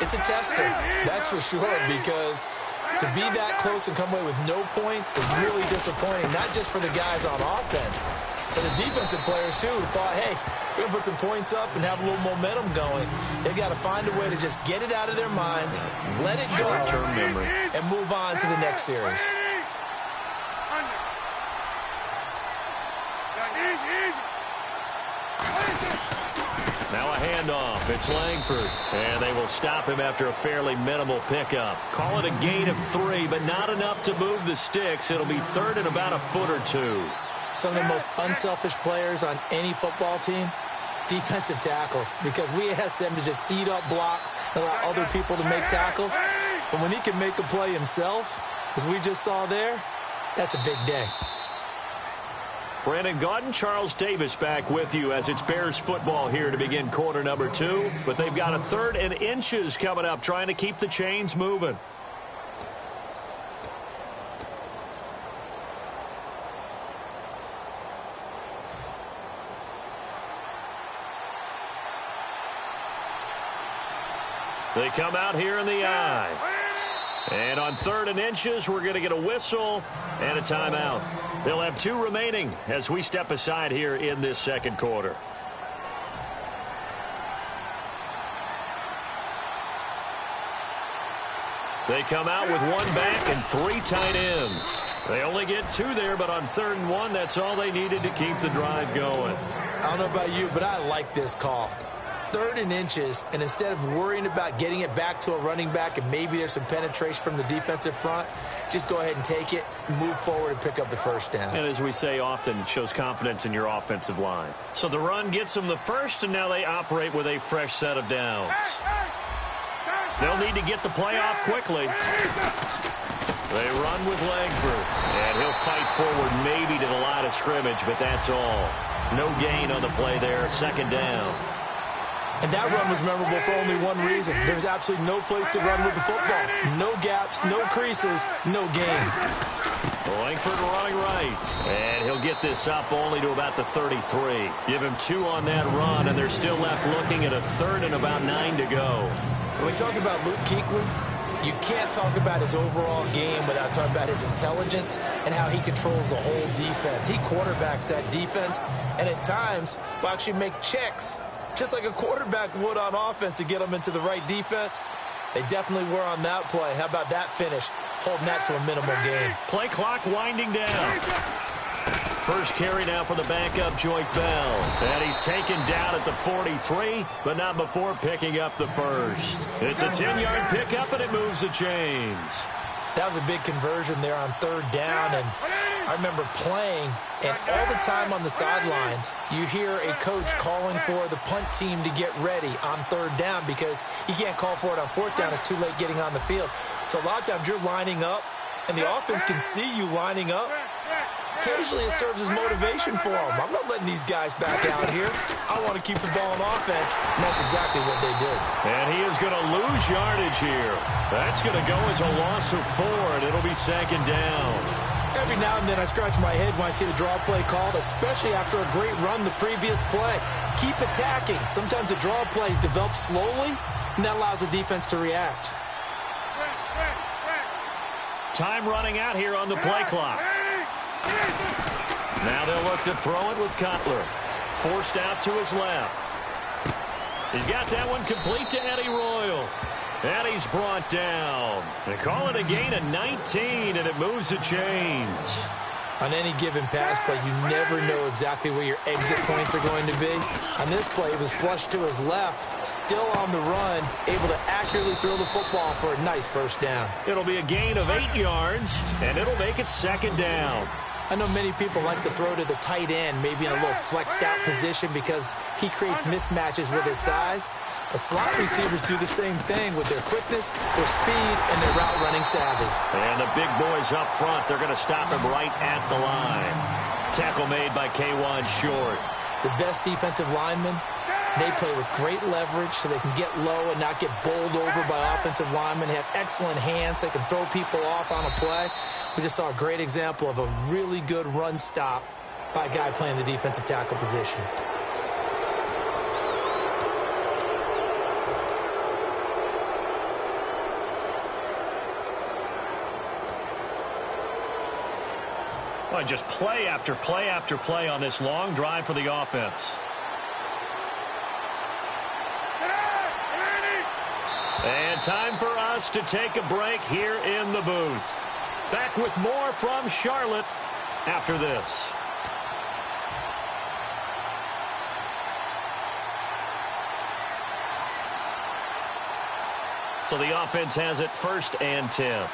It's a tester, that's for sure, because to be that close and come away with no points is really disappointing, not just for the guys on offense, but the defensive players, too, who thought, hey, we're going to put some points up and have a little momentum going. They've got to find a way to just get it out of their minds, let it go, short-term memory, and move on to the next series. Now a handoff. It's Langford. And they will stop him after a fairly minimal pickup. Call it a gain of 3, but not enough to move the sticks. It'll be third and about a foot or two. Some of the most unselfish players on any football team, defensive tackles, because we ask them to just eat up blocks and allow other people to make tackles. But when he can make a play himself, as we just saw there, that's a big day. Brandon Gaudin, Charles Davis back with you as it's Bears football here to begin quarter number 2. But they've got a third and inches coming up, trying to keep the chains moving. They come out here in the I. And on 3rd and inches, we're going to get a whistle and a timeout. They'll have 2 remaining as we step aside here in this second quarter. They come out with 1 back and 3 tight ends. They only get 2 there, but on 3rd and 1, that's all they needed to keep the drive going. I don't know about you, but I like this call. 3rd and inches, and instead of worrying about getting it back to a running back and maybe there's some penetration from the defensive front, just go ahead and take it, move forward, and pick up the first down. And as we say often, it shows confidence in your offensive line. So the run gets them the first, and now they operate with a fresh set of downs. They'll need to get the play off quickly. They run with Langford, and he'll fight forward maybe to the line of scrimmage, but that's all. No gain on the play there, 2nd down. And that run was memorable for only one reason. There's absolutely no place to run with the football. No gaps, no creases, no gain. Langford running right. And he'll get this up only to about the 33. Give him 2 on that run, and they're still left looking at a 3rd and about 9 to go. When we talk about Luke Kuechly, you can't talk about his overall game without talking about his intelligence and how he controls the whole defense. He quarterbacks that defense, and at times will actually make checks, just like a quarterback would on offense to get them into the right defense. They definitely were on that play. How about that finish? Holding that to a minimal gain. Play clock winding down. First carry now for the backup, Joyce Bell. And he's taken down at the 43, but not before picking up the first. It's a 10-yard pickup, and it moves the chains. That was a big conversion there on 3rd down, and I remember playing, and all the time on the sidelines, you hear a coach calling for the punt team to get ready on 3rd down because you can't call for it on 4th down. It's too late getting on the field. So a lot of times you're lining up, and the offense can see you lining up. Occasionally it serves as motivation for them. I'm not letting these guys back out here. I want to keep the ball in offense, and that's exactly what they did. And he is going to lose yardage here. That's going to go as a loss of 4, and it'll be 2nd down. Every now and then I scratch my head when I see the draw play called, especially after a great run the previous play. Keep attacking. Sometimes the draw play develops slowly, and that allows the defense to react. Time running out here on the play clock. Now they'll look to throw it with Cutler. Forced out to his left. He's got that one complete to Eddie Royal. And he's brought down. They call it a gain of 19, and it moves the chains. On any given pass play, you never know exactly where your exit points are going to be. On this play, it was flushed to his left, still on the run, able to accurately throw the football for a nice first down. It'll be a gain of 8 yards, and it'll make it 2nd down. I know many people like to throw to the tight end, maybe in a little flexed out position because he creates mismatches with his size. But slot receivers do the same thing with their quickness, their speed, and their route running savvy. And the big boys up front, they're going to stop him right at the line. Tackle made by K'Wan Short. The best defensive linemen, they play with great leverage so they can get low and not get bowled over by offensive linemen. They have excellent hands. They can throw people off on a play. We just saw a great example of a really good run stop by a guy playing the defensive tackle position. Well, just play after play after play on this long drive for the offense. And time for us to take a break here in the booth. Back with more from Charlotte after this. So the offense has it 1st and 10.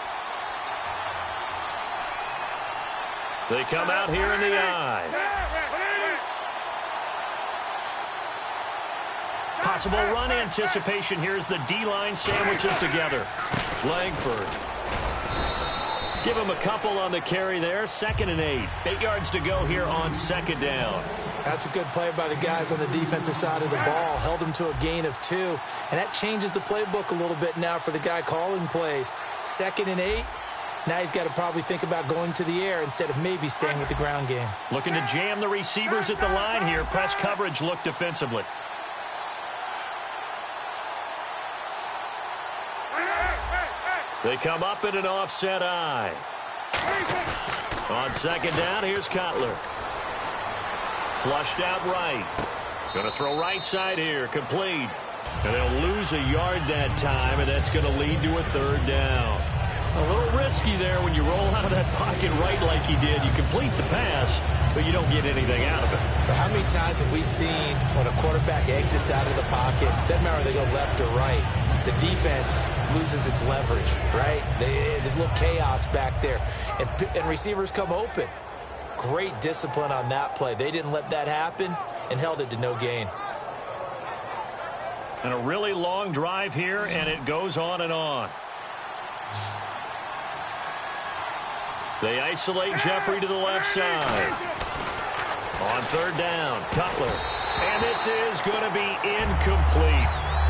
They come out here in the I. Possible run anticipation here as the D-line sandwiches together. Langford. Give him a couple on the carry there. 2nd and 8. 8 yards to go here on 2nd down. That's a good play by the guys on the defensive side of the ball. Held him to a gain of 2. And that changes the playbook a little bit now for the guy calling plays. 2nd and 8. Now he's got to probably think about going to the air instead of maybe staying with the ground game. Looking to jam the receivers at the line here. Press coverage look defensively. They come up in an offset eye. On second down, here's Cutler. Flushed out right. Going to throw right side here. Complete. And they'll lose a yard that time, and that's going to lead to a third down. A little risky there when you roll out of that pocket right like he did. You complete the pass, but you don't get anything out of it. But how many times have we seen when a quarterback exits out of the pocket, doesn't matter if they go left or right, the defense loses its leverage, right? There's a little chaos back there, and receivers come open. Great discipline on that play. They didn't let that happen and held it to no gain. And a really long drive here, and it goes on and on. They isolate Jeffrey to the left side. On third down, Cutler. And this is going to be incomplete.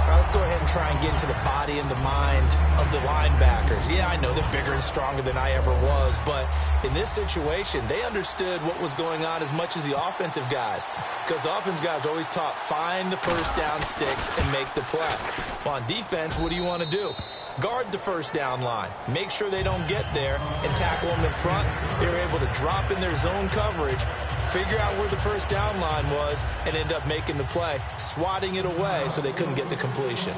Let's go ahead and try and get into the body and the mind of the linebackers. Yeah, I know they're bigger and stronger than I ever was, but in this situation, they understood what was going on as much as the offensive guys, because the offensive guys are always taught, find the first down sticks and make the play. Well, on defense, what do you want to do? Guard the first down line. Make sure they don't get there and tackle them in front. They were able to drop in their zone coverage, figure out where the first down line was, and end up making the play, swatting it away so they couldn't get the completion.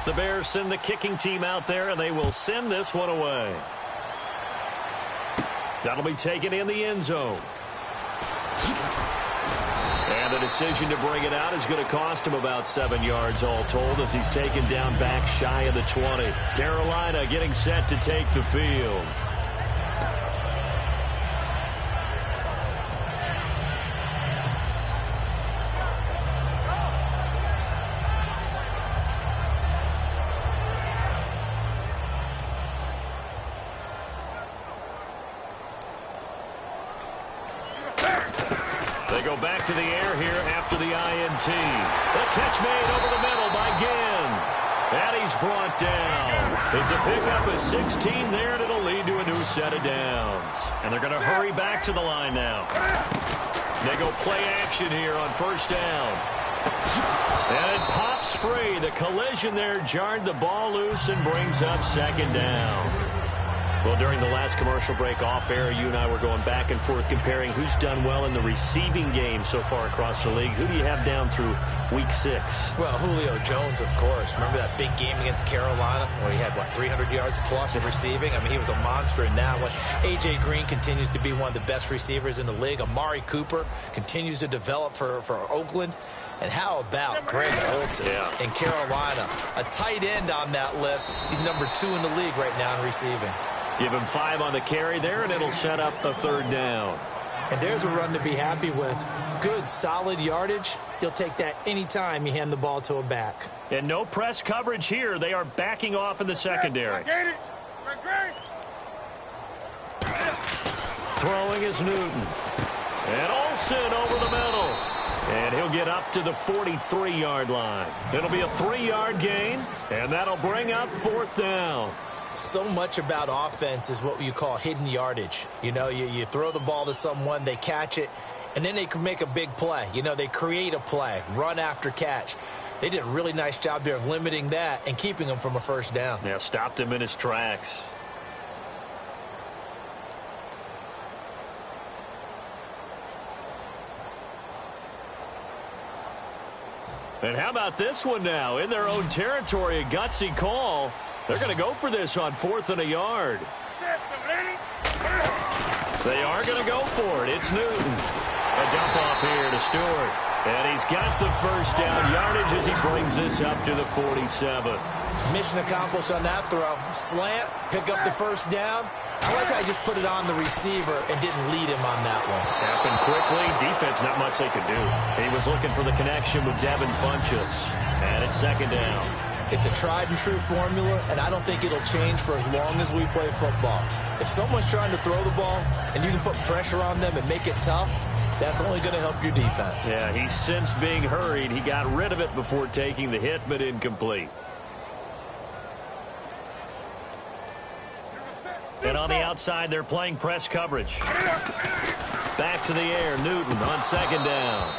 The Bears send the kicking team out there, and they will send this one away. That'll be taken in the end zone. And the decision to bring it out is going to cost him about 7 yards all told, as he's taken down back shy of the 20. Carolina getting set to take the field. They go back to the air here after the INT. The catch made over the middle by Ginn. And he's brought down. It's a pickup of 16 there, and it'll lead to a new set of downs. And they're going to hurry back to the line now. They go play action here on first down. And it pops free. The collision there jarred the ball loose and brings up second down. Well, during the last commercial break off air, you and I were going back and forth comparing who's done well in the receiving game so far across the league. Who do you have down through week 6? Well, Julio Jones, of course. Remember that big game against Carolina where he had, 300 yards plus of receiving? I mean, he was a monster in that one. A.J. Green continues to be one of the best receivers in the league. Amari Cooper continues to develop for Oakland. And how about Greg Olsen in Carolina? A tight end on that list. He's number 2 in the league right now in receiving. Give him 5 on the carry there, and it'll set up a third down. And there's a run to be happy with. Good, solid yardage. He'll take that anytime you hand the ball to a back. And no press coverage here. They are backing off in the secondary. Throwing is Newton. And Olsen over the middle. And he'll get up to the 43-yard line. It'll be a 3-yard gain, and that'll bring up fourth down. So much about offense is what you call hidden yardage. You know, you throw the ball to someone, they catch it, and then they can make a big play. You know, they create a play, run after catch. They did a really nice job there of limiting that and keeping him from a first down. Yeah, stopped him in his tracks. And how about this one now? In their own territory, a gutsy call. They're going to go for this on 4th and a yard. They are going to go for it. It's Newton. A dump off here to Stewart. And he's got the first down yardage as he brings this up to the 47. Mission accomplished on that throw. Slant, pick up the first down. I like how he just put it on the receiver and didn't lead him on that one. Happened quickly. Defense, not much they could do. He was looking for the connection with Devin Funchess. And it's second down. It's a tried-and-true formula, and I don't think it'll change for as long as we play football. If someone's trying to throw the ball and you can put pressure on them and make it tough, that's only going to help your defense. Yeah, he's since being hurried. He got rid of it before taking the hit, but incomplete. And on the outside, they're playing press coverage. Back to the air, Newton on second down.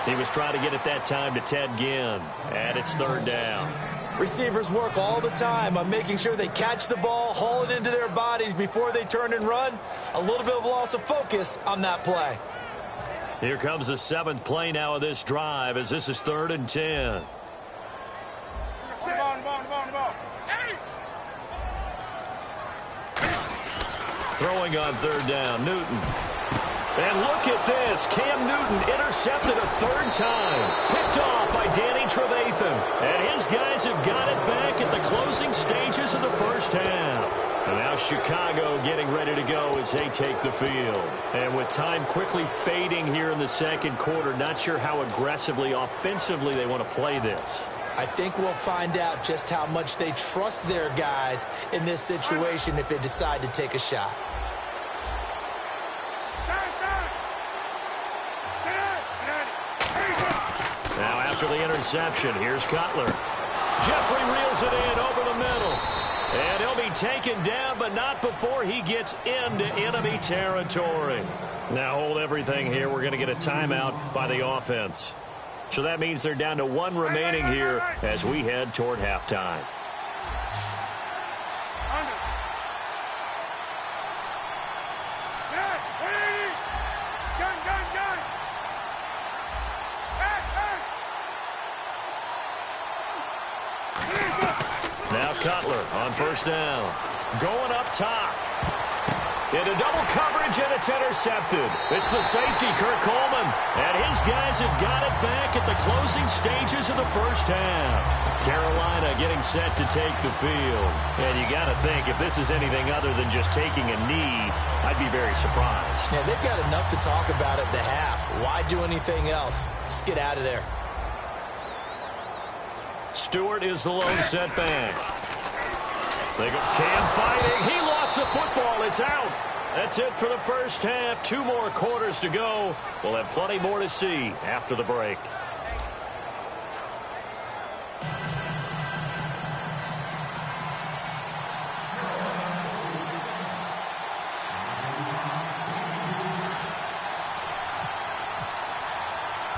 He was trying to get it that time to Ted Ginn. And it's third down. Receivers work all the time on making sure they catch the ball, haul it into their bodies before they turn and run. A little bit of loss of focus on that play. Here comes the 7th play now of this drive as this is 3rd and 10. Throwing on 3rd down, Newton. And look at this. Cam Newton intercepted a 3rd time. Picked off by Danny Trevathan. And his guys have got it back at the closing stages of the first half. And now Chicago getting ready to go as they take the field. And with time quickly fading here in the second quarter, not sure how aggressively, offensively they want to play this. I think we'll find out just how much they trust their guys in this situation if they decide to take a shot. Now after the interception, here's Cutler. Jeffrey reels it in over the middle. And he'll be taken down, but not before he gets into enemy territory. Now hold everything here. We're going to get a timeout by the offense. So that means they're down to 1 remaining here as we head toward halftime. Now Cutler on first down. Going up top. Into double coverage, and it's intercepted. It's the safety, Kirk Coleman. And his guys have got it back at the closing stages of the first half. Carolina getting set to take the field. And you got to think, if this is anything other than just taking a knee, I'd be very surprised. Yeah, they've got enough to talk about at the half. Why do anything else? Just get out of there. Stewart is the lone setback. They go Cam fighting. He lost the football. It's out. That's it for the first half. 2 more quarters to go. We'll have plenty more to see after the break.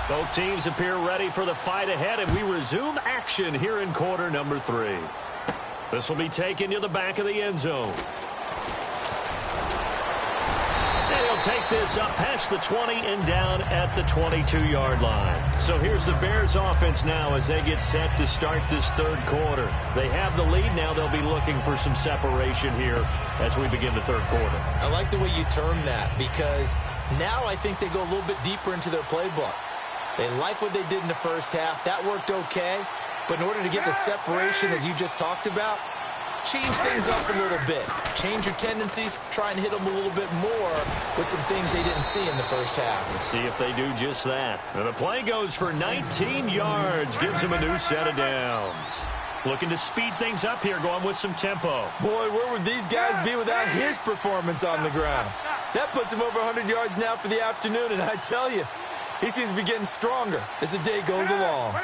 Both teams appear ready for the fight ahead, and we resume action here in quarter number 3. This will be taken to the back of the end zone. And he'll take this up past the 20 and down at the 22-yard line. So here's the Bears offense now as they get set to start this third quarter. They have the lead now. They'll be looking for some separation here as we begin the third quarter. I like the way you term that because now I think they go a little bit deeper into their playbook. They like what they did in the first half. That worked okay. But in order to get the separation that you just talked about, change things up a little bit. Change your tendencies. Try and hit them a little bit more with some things they didn't see in the first half. Let's see if they do just that. And the play goes for 19 yards. Gives them a new set of downs. Looking to speed things up here, going with some tempo. Boy, where would these guys be without his performance on the ground? That puts him over 100 yards now for the afternoon, and I tell you, he seems to be getting stronger as the day goes along.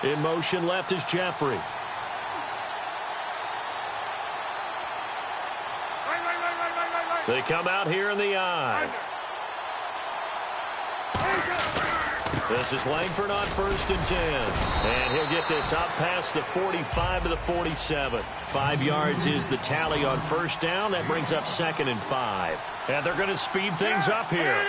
In motion left is Jeffrey. They come out here in the eye. This is Langford on 1st and 10. And he'll get this up past the 45 to the 47. 5 yards is the tally on first down. That brings up 2nd and 5. And they're going to speed things up here.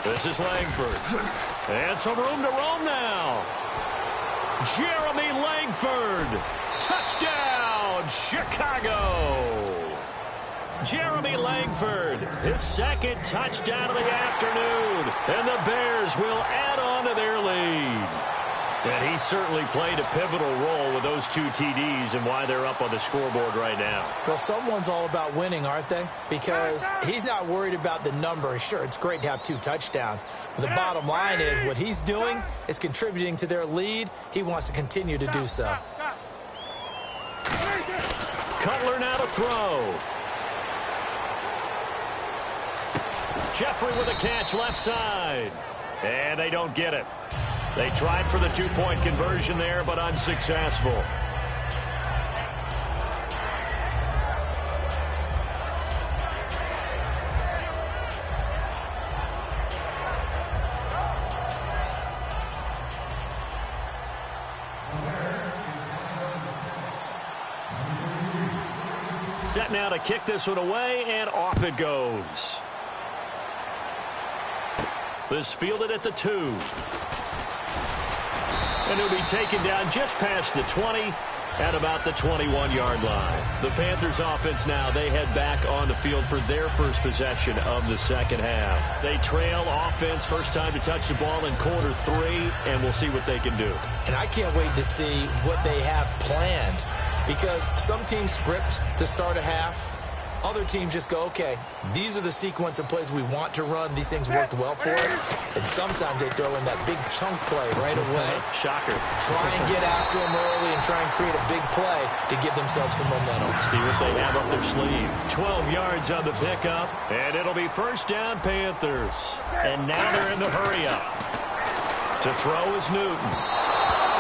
This is Langford. And some room to roam now. Jeremy Langford. Touchdown, Chicago. Jeremy Langford, his 2nd touchdown of the afternoon. And the Bears will add on to their lead. And he certainly played a pivotal role with those 2 TDs and why they're up on the scoreboard right now. Well, someone's all about winning, aren't they? Because he's not worried about the number. Sure, it's great to have 2 touchdowns. But the bottom line is what he's doing is contributing to their lead. He wants to continue to do so. Cutler now to throw. Jeffrey with a catch left side. And they don't get it. They tried for the 2-point conversion there, but unsuccessful. Set now to kick this one away, and off it goes. This fielded at the 2. And it'll be taken down just past the 20 at about the 21-yard line. The Panthers offense now, they head back on the field for their first possession of the second half. They trail offense, first time to touch the ball in quarter 3, and we'll see what they can do. And I can't wait to see what they have planned, because some teams script to start a half. Other teams just go, okay, these are the sequence of plays we want to run. These things worked well for us. And sometimes they throw in that big chunk play right away. Shocker. Try and get after them early and try and create a big play to give themselves some momentum. See what they have up their sleeve. 12 yards on the pickup, and it'll be first down Panthers. And now they're in the hurry up. To throw is Newton.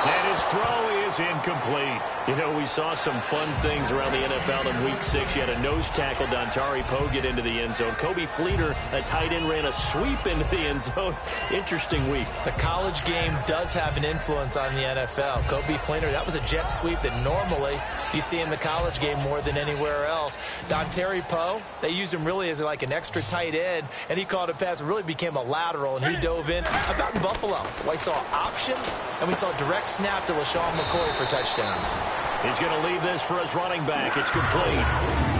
And his throw is incomplete. You know, we saw some fun things around the NFL in Week 6. You had a nose tackle, Dontari Poe, get into the end zone. Kobe Fleeter, a tight end, ran a sweep into the end zone. Interesting week. The college game does have an influence on the NFL. Kobe Fleeter, that was a jet sweep that normally you see in the college game more than anywhere else. Dontari Poe, they used him really as like an extra tight end, and he caught a pass. It really became a lateral, and he dove in. How about in Buffalo? We saw option, and we saw direct snap to LaShawn McCoy for touchdowns. He's going to leave this for his running back. It's complete.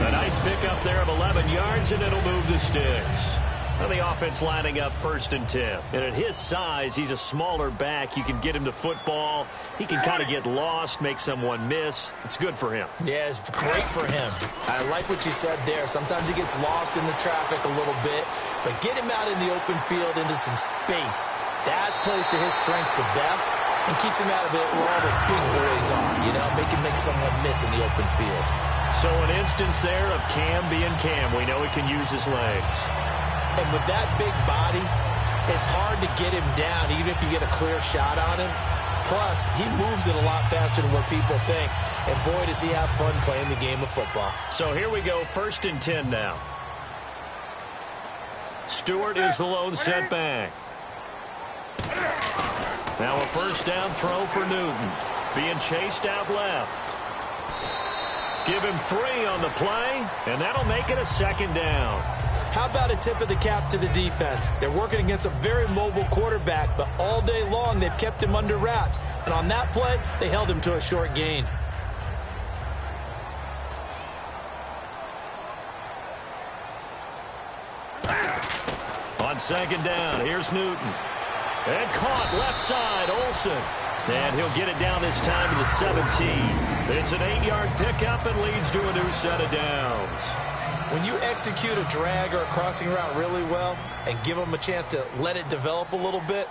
A nice pickup there of 11 yards, and it'll move the sticks. And the offense lining up 1st and 10. And at his size, he's a smaller back. You can get him to football. He can kind of get lost, make someone miss. It's good for him. Yeah, it's great for him. I like what you said there. Sometimes he gets lost in the traffic a little bit, but get him out in the open field into some space. That plays to his strengths the best and keeps him out of it where all the big boys are, you know, make someone miss in the open field. So an instance there of Cam being Cam. We know he can use his legs. And with that big body, it's hard to get him down, even if you get a clear shot on him. Plus, he moves it a lot faster than what people think. And boy, does he have fun playing the game of football. So here we go, 1st and 10 now. Stewart is the lone setback. Now a first down throw for Newton. Being chased out left. Give him 3 on the play, and that'll make it a 2nd down. How about a tip of the cap to the defense? They're working against a very mobile quarterback, but all day long they've kept him under wraps. And on that play, they held him to a short gain. On 2nd down, here's Newton. And caught left side, Olsen. And he'll get it down this time to the 17. It's an 8-yard pickup and leads to a new set of downs. When you execute a drag or a crossing route really well and give them a chance to let it develop a little bit,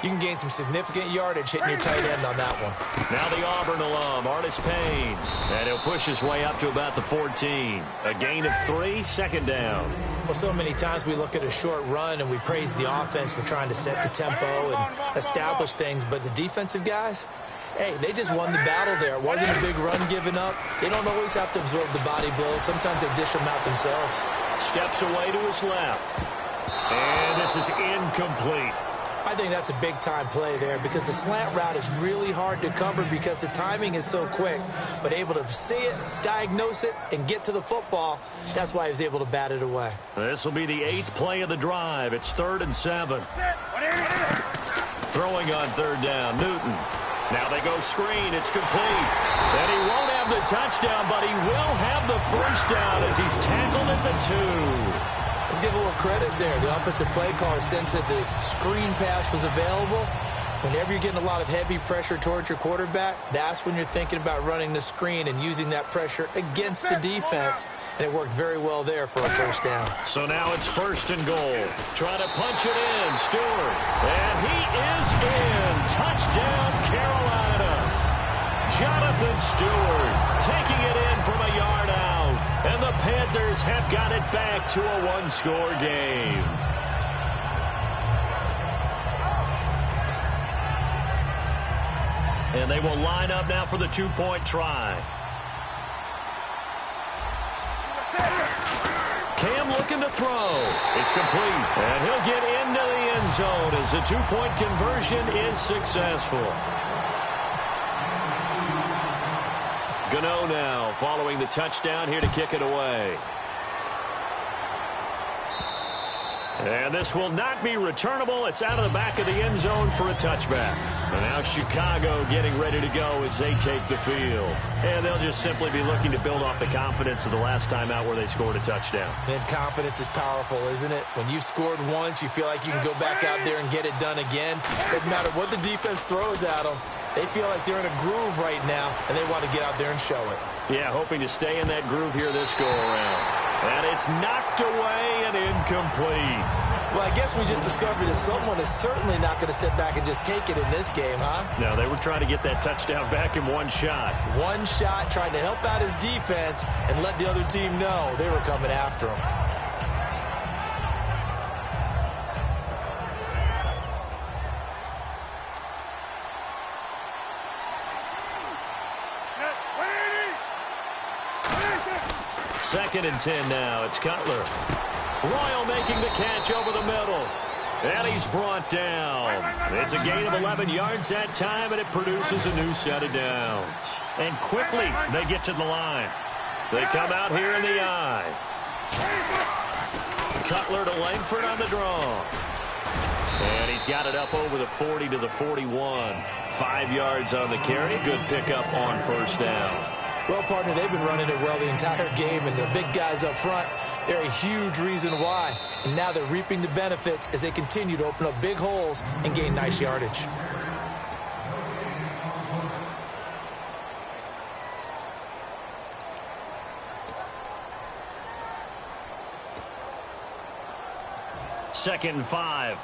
you can gain some significant yardage hitting your tight end on that one. Now the Auburn alum, Artis Payne. And he'll push his way up to about the 14. A gain of 3, 2nd down. Well, so many times we look at a short run and we praise the offense for trying to set the tempo and establish things, but the defensive guys, hey, they just won the battle there. It wasn't a big run given up. They don't always have to absorb the body blows. Sometimes they dish them out themselves. Steps away to his left. And this is incomplete. I think that's a big-time play there because the slant route is really hard to cover because the timing is so quick. But able to see it, diagnose it, and get to the football, that's why he was able to bat it away. This will be the 8th play of the drive. It's 3rd and 7. Throwing on 3rd down, Newton. Now they go screen. It's complete. And he won't have the touchdown, but he will have the first down as he's tackled at the 2. Let's give a little credit there. The offensive play caller sensed that the screen pass was available, Whenever you're getting a lot of heavy pressure towards your quarterback, that's when you're thinking about running the screen and using that pressure against the defense. And it worked very well there for a first down. So now it's 1st and goal. Trying to punch it in, Stewart. And he is in. Touchdown, Carolina. Jonathan Stewart taking it in from a yard out. And the Panthers have got it back to a one-score game. And they will line up now for the two-point try. Cam looking to throw. It's complete. And he'll get into the end zone as the two-point conversion is successful. Gano now following the touchdown here to kick it away. And this will not be returnable. It's out of the back of the end zone for a touchback. And now Chicago getting ready to go as they take the field. And they'll just simply be looking to build off the confidence of the last time out where they scored a touchdown. And confidence is powerful, isn't it? When you've scored once, you feel like you can go back out there and get it done again. Doesn't matter what the defense throws at them. They feel like they're in a groove right now, and they want to get out there and show it. Yeah, hoping to stay in that groove here this go-around. And it's knocked away and incomplete. Well, I guess we just discovered that someone is certainly not going to sit back and just take it in this game, huh? No, they were trying to get that touchdown back in one shot. One shot, trying to help out his defense and let the other team know they were coming after him. Second and 10 now. It's Cutler. Royal making the catch over the middle. And he's brought down. It's a gain of 11 yards that time, and it produces a new set of downs. And quickly, they get to the line. They come out here in the eye. Cutler to Langford on the draw. And he's got it up over the 40 to the 41. 5 yards on the carry. Good pickup on first down. Well, partner, they've been running it well the entire game, and the big guys up front, they're a huge reason why. And now they're reaping the benefits as they continue to open up big holes and gain nice yardage. Second and 5.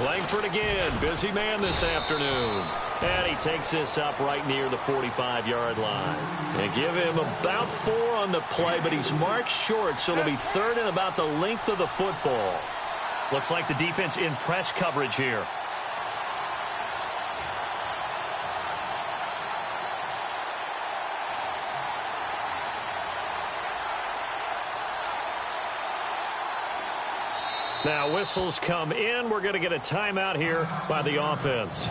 Langford again, busy man this afternoon. And he takes this up right near the 45-yard line. And give him about 4 on the play, but he's marked short, so it'll be third and about the length of the football. Looks like the defense in press coverage here. Now whistles come in. We're going to get a timeout here by the offense.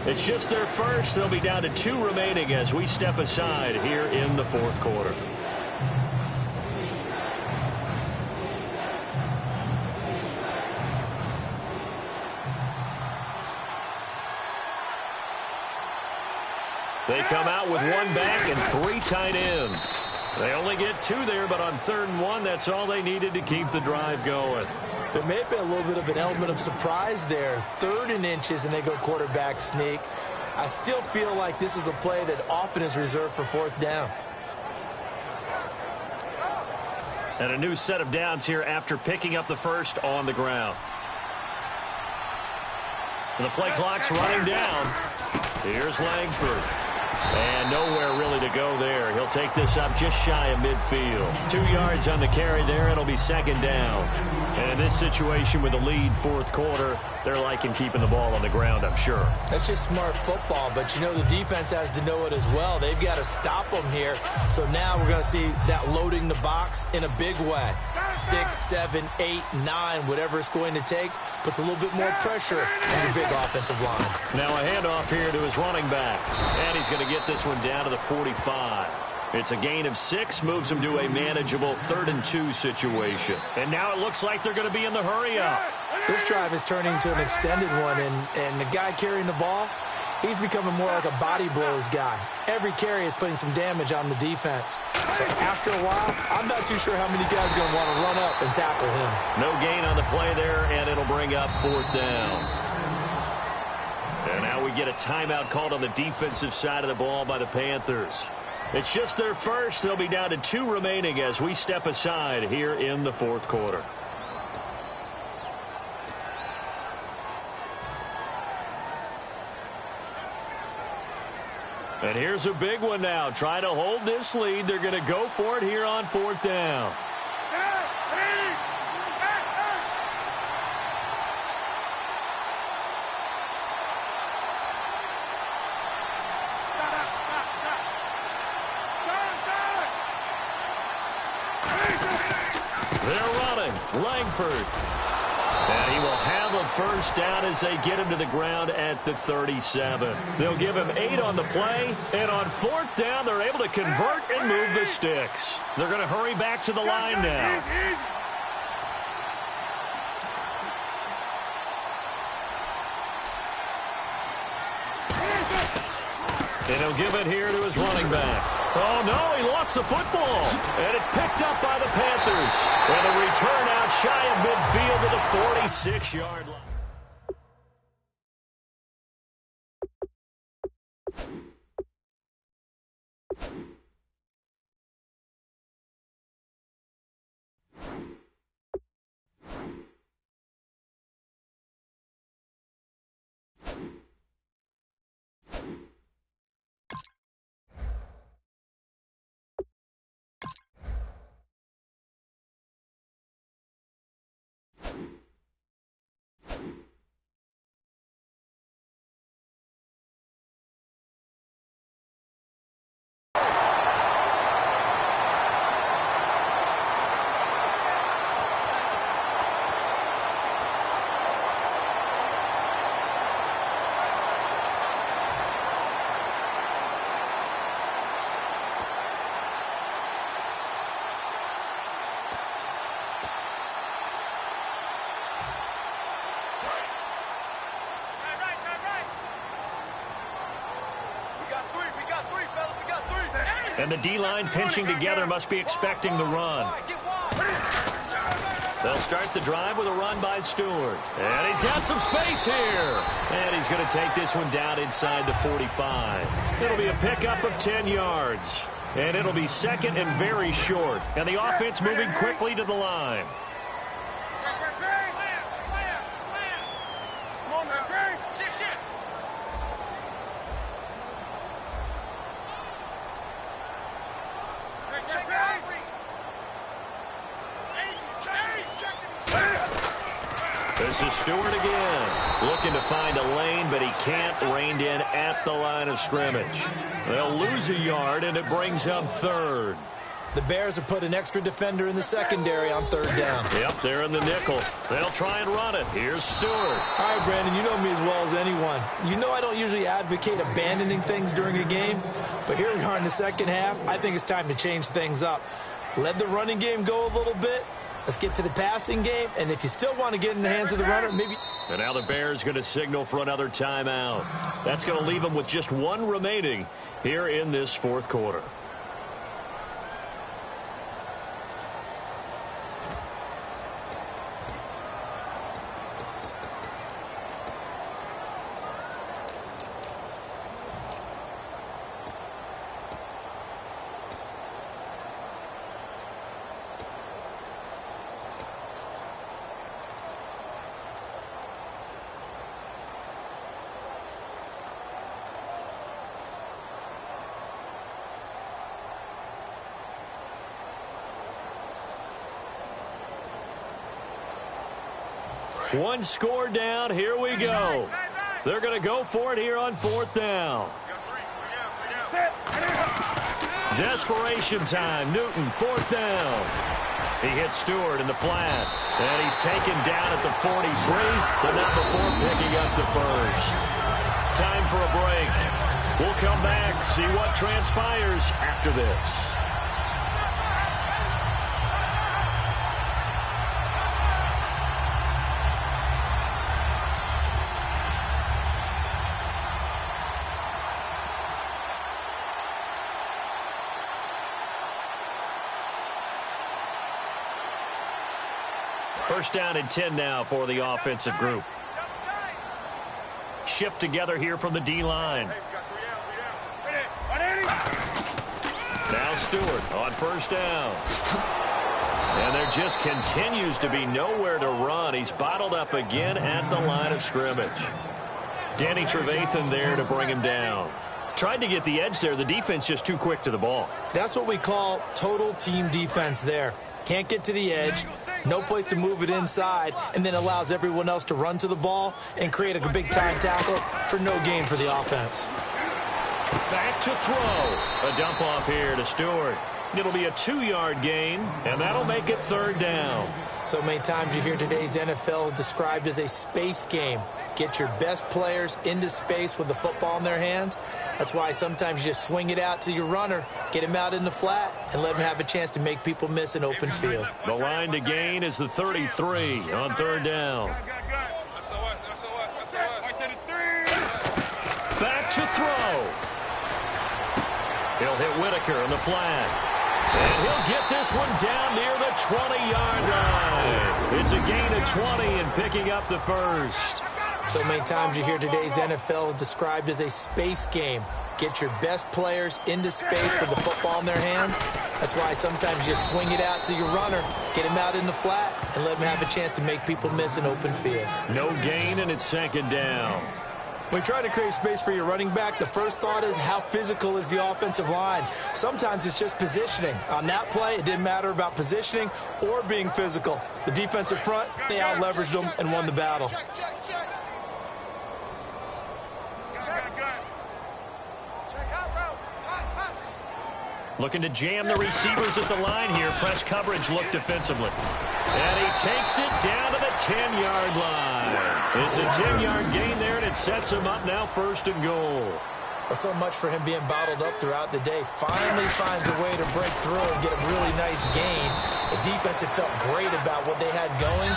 It's just their first. They'll be down to 2 remaining as we step aside here in the fourth quarter. They come out with 1 back and 3 tight ends. They only get 2 there, but on 3rd and 1, that's all they needed to keep the drive going. There may have been a little bit of an element of surprise there. 3rd and inches, and they go quarterback sneak. I still feel like this is a play that often is reserved for 4th down. And a new set of downs here after picking up the first on the ground. And the play clock's running down. Here's Langford. And nowhere really to go there. He'll take this up just shy of midfield. 2 yards on the carry there. It'll be 2nd down. And in this situation with the lead 4th quarter, they're liking keeping the ball on the ground, I'm sure. That's just smart football, but you know the defense has to know it as well. They've got to stop them here. So now we're going to see that loading the box in a big way. 6, 7, 8, 9, whatever it's going to take, puts a little bit more pressure on the big offensive line. Now a handoff here to his running back. And he's going to get this one down to the 45. It's a gain of 6, moves them to a manageable 3rd and 2 situation. And now it looks like they're going to be in the hurry-up. This drive is turning into an extended one, and the guy carrying the ball, he's becoming more like a body blows guy. Every carry is putting some damage on the defense. So after a while, I'm not too sure how many guys are going to want to run up and tackle him. No gain on the play there, and it'll bring up 4th down. And now we get a timeout called on the defensive side of the ball by the Panthers. It's just their first. They'll be down to 2 remaining as we step aside here in the 4th quarter. And here's a big one now. Trying to hold this lead. They're going to go for it here on 4th down. They're running. Langford. And he will have a first down as they get him to the ground at the 37. They'll give him 8 on the play, and on 4th down, they're able to convert and move the sticks. They're going to hurry back to the line now. And he'll give it here to his running back. Oh, no, he lost the football. And it's picked up by the Panthers. And a return out shy of midfield to the 46-yard line. And the D-line pinching together must be expecting the run. They'll start the drive with a run by Stewart. And he's got some space here. And he's going to take this one down inside the 45. It'll be a pickup of 10 yards. And it'll be 2nd and very short. And the offense moving quickly to the line. This is Stewart again, looking to find a lane, but he can't, reined in at the line of scrimmage. They'll lose a yard, and it brings up 3rd. The Bears have put an extra defender in the secondary on 3rd down. Yep, they're in the nickel. They'll try and run it. Here's Stewart. All right, Brandon, you know me as well as anyone. You know I don't usually advocate abandoning things during a game, but here we are in the second half. I think it's time to change things up. Let the running game go a little bit. Let's get to the passing game, and if you still want to get in the hands of the runner, maybe... And now the Bears going to signal for another timeout. That's going to leave them with just 1 remaining here in this 4th quarter. One score down. Here we go. They're going to go for it here on 4th down. Desperation time. Newton, 4th down. He hits Stewart in the flat. And he's taken down at the 43, but not before picking up the first. Time for a break. We'll come back, see what transpires after this. First down and 10 now for the offensive group. Shift together here from the D-line. Now Stewart on first down. And there just continues to be nowhere to run. He's bottled up again at the line of scrimmage. Danny Trevathan there to bring him down. Tried to get the edge there. The defense just too quick to the ball. That's what we call total team defense there. Can't get to the edge, no place to move it inside, and then allows everyone else to run to the ball and create a big-time tackle for no gain for the offense. Back to throw. A dump off here to Stewart. It'll be a 2-yard gain, and that'll make it third down. So many times you hear today's NFL described as a space game. Get your best players into space with the football in their hands. That's why sometimes you just swing it out to your runner, get him out in the flat, and let him have a chance to make people miss an open field. The line to gain is the 33 on third down. Back to throw. He'll hit Whitaker in the flat. And he'll get this one down near the 20-yard line. It's a gain of 20 and picking up the first. So many times you hear today's NFL described as a space game. Get your best players into space with the football in their hands. That's why sometimes you just swing it out to your runner, get him out in the flat, and let him have a chance to make people miss an open field. No gain, and it's second down. When you try to create space for your running back, the first thought is how physical is the offensive line. Sometimes it's just positioning. On that play, it didn't matter about positioning or being physical. The defensive front, they out-leveraged them and won the battle. Looking to jam the receivers at the line here. Press coverage look defensively. And he takes it down to the 10-yard line. It's a 10-yard gain there, and it sets him up now first and goal. Well, so much for him being bottled up throughout the day. Finally finds a way to break through and get a really nice gain. The defense had felt great about what they had going.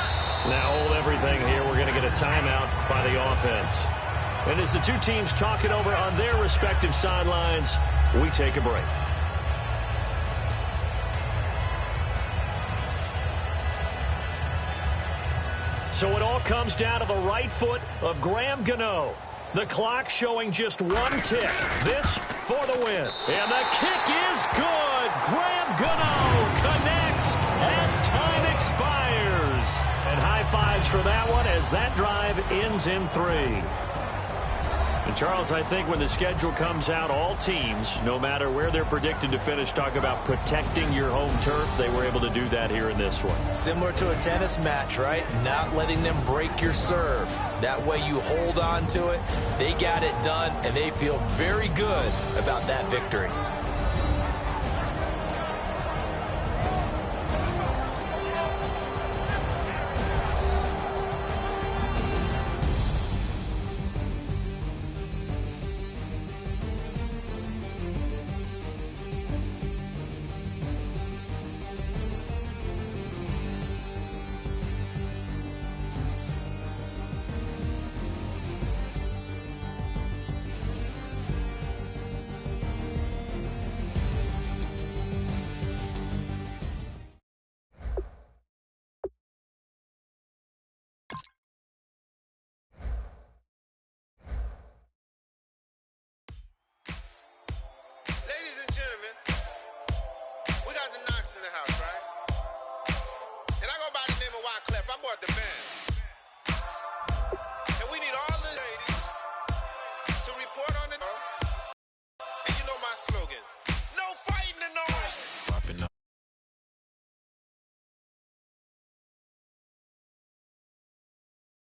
Now hold everything here. We're going to get a timeout by the offense. And as the two teams talk it over on their respective sidelines, we take a break. So it all comes down to the right foot of Graham Gano. The clock showing just one tick. This for the win. And the kick is good. Graham Gano connects as time expires. And high fives for that one as that drive ends in 3. And Charles, I think when the schedule comes out, all teams, no matter where they're predicted to finish, talk about protecting your home turf. They were able to do that here in this one. Similar to a tennis match, right? Not letting them break your serve. That way you hold on to it. They got it done, and they feel very good about that victory. slogan.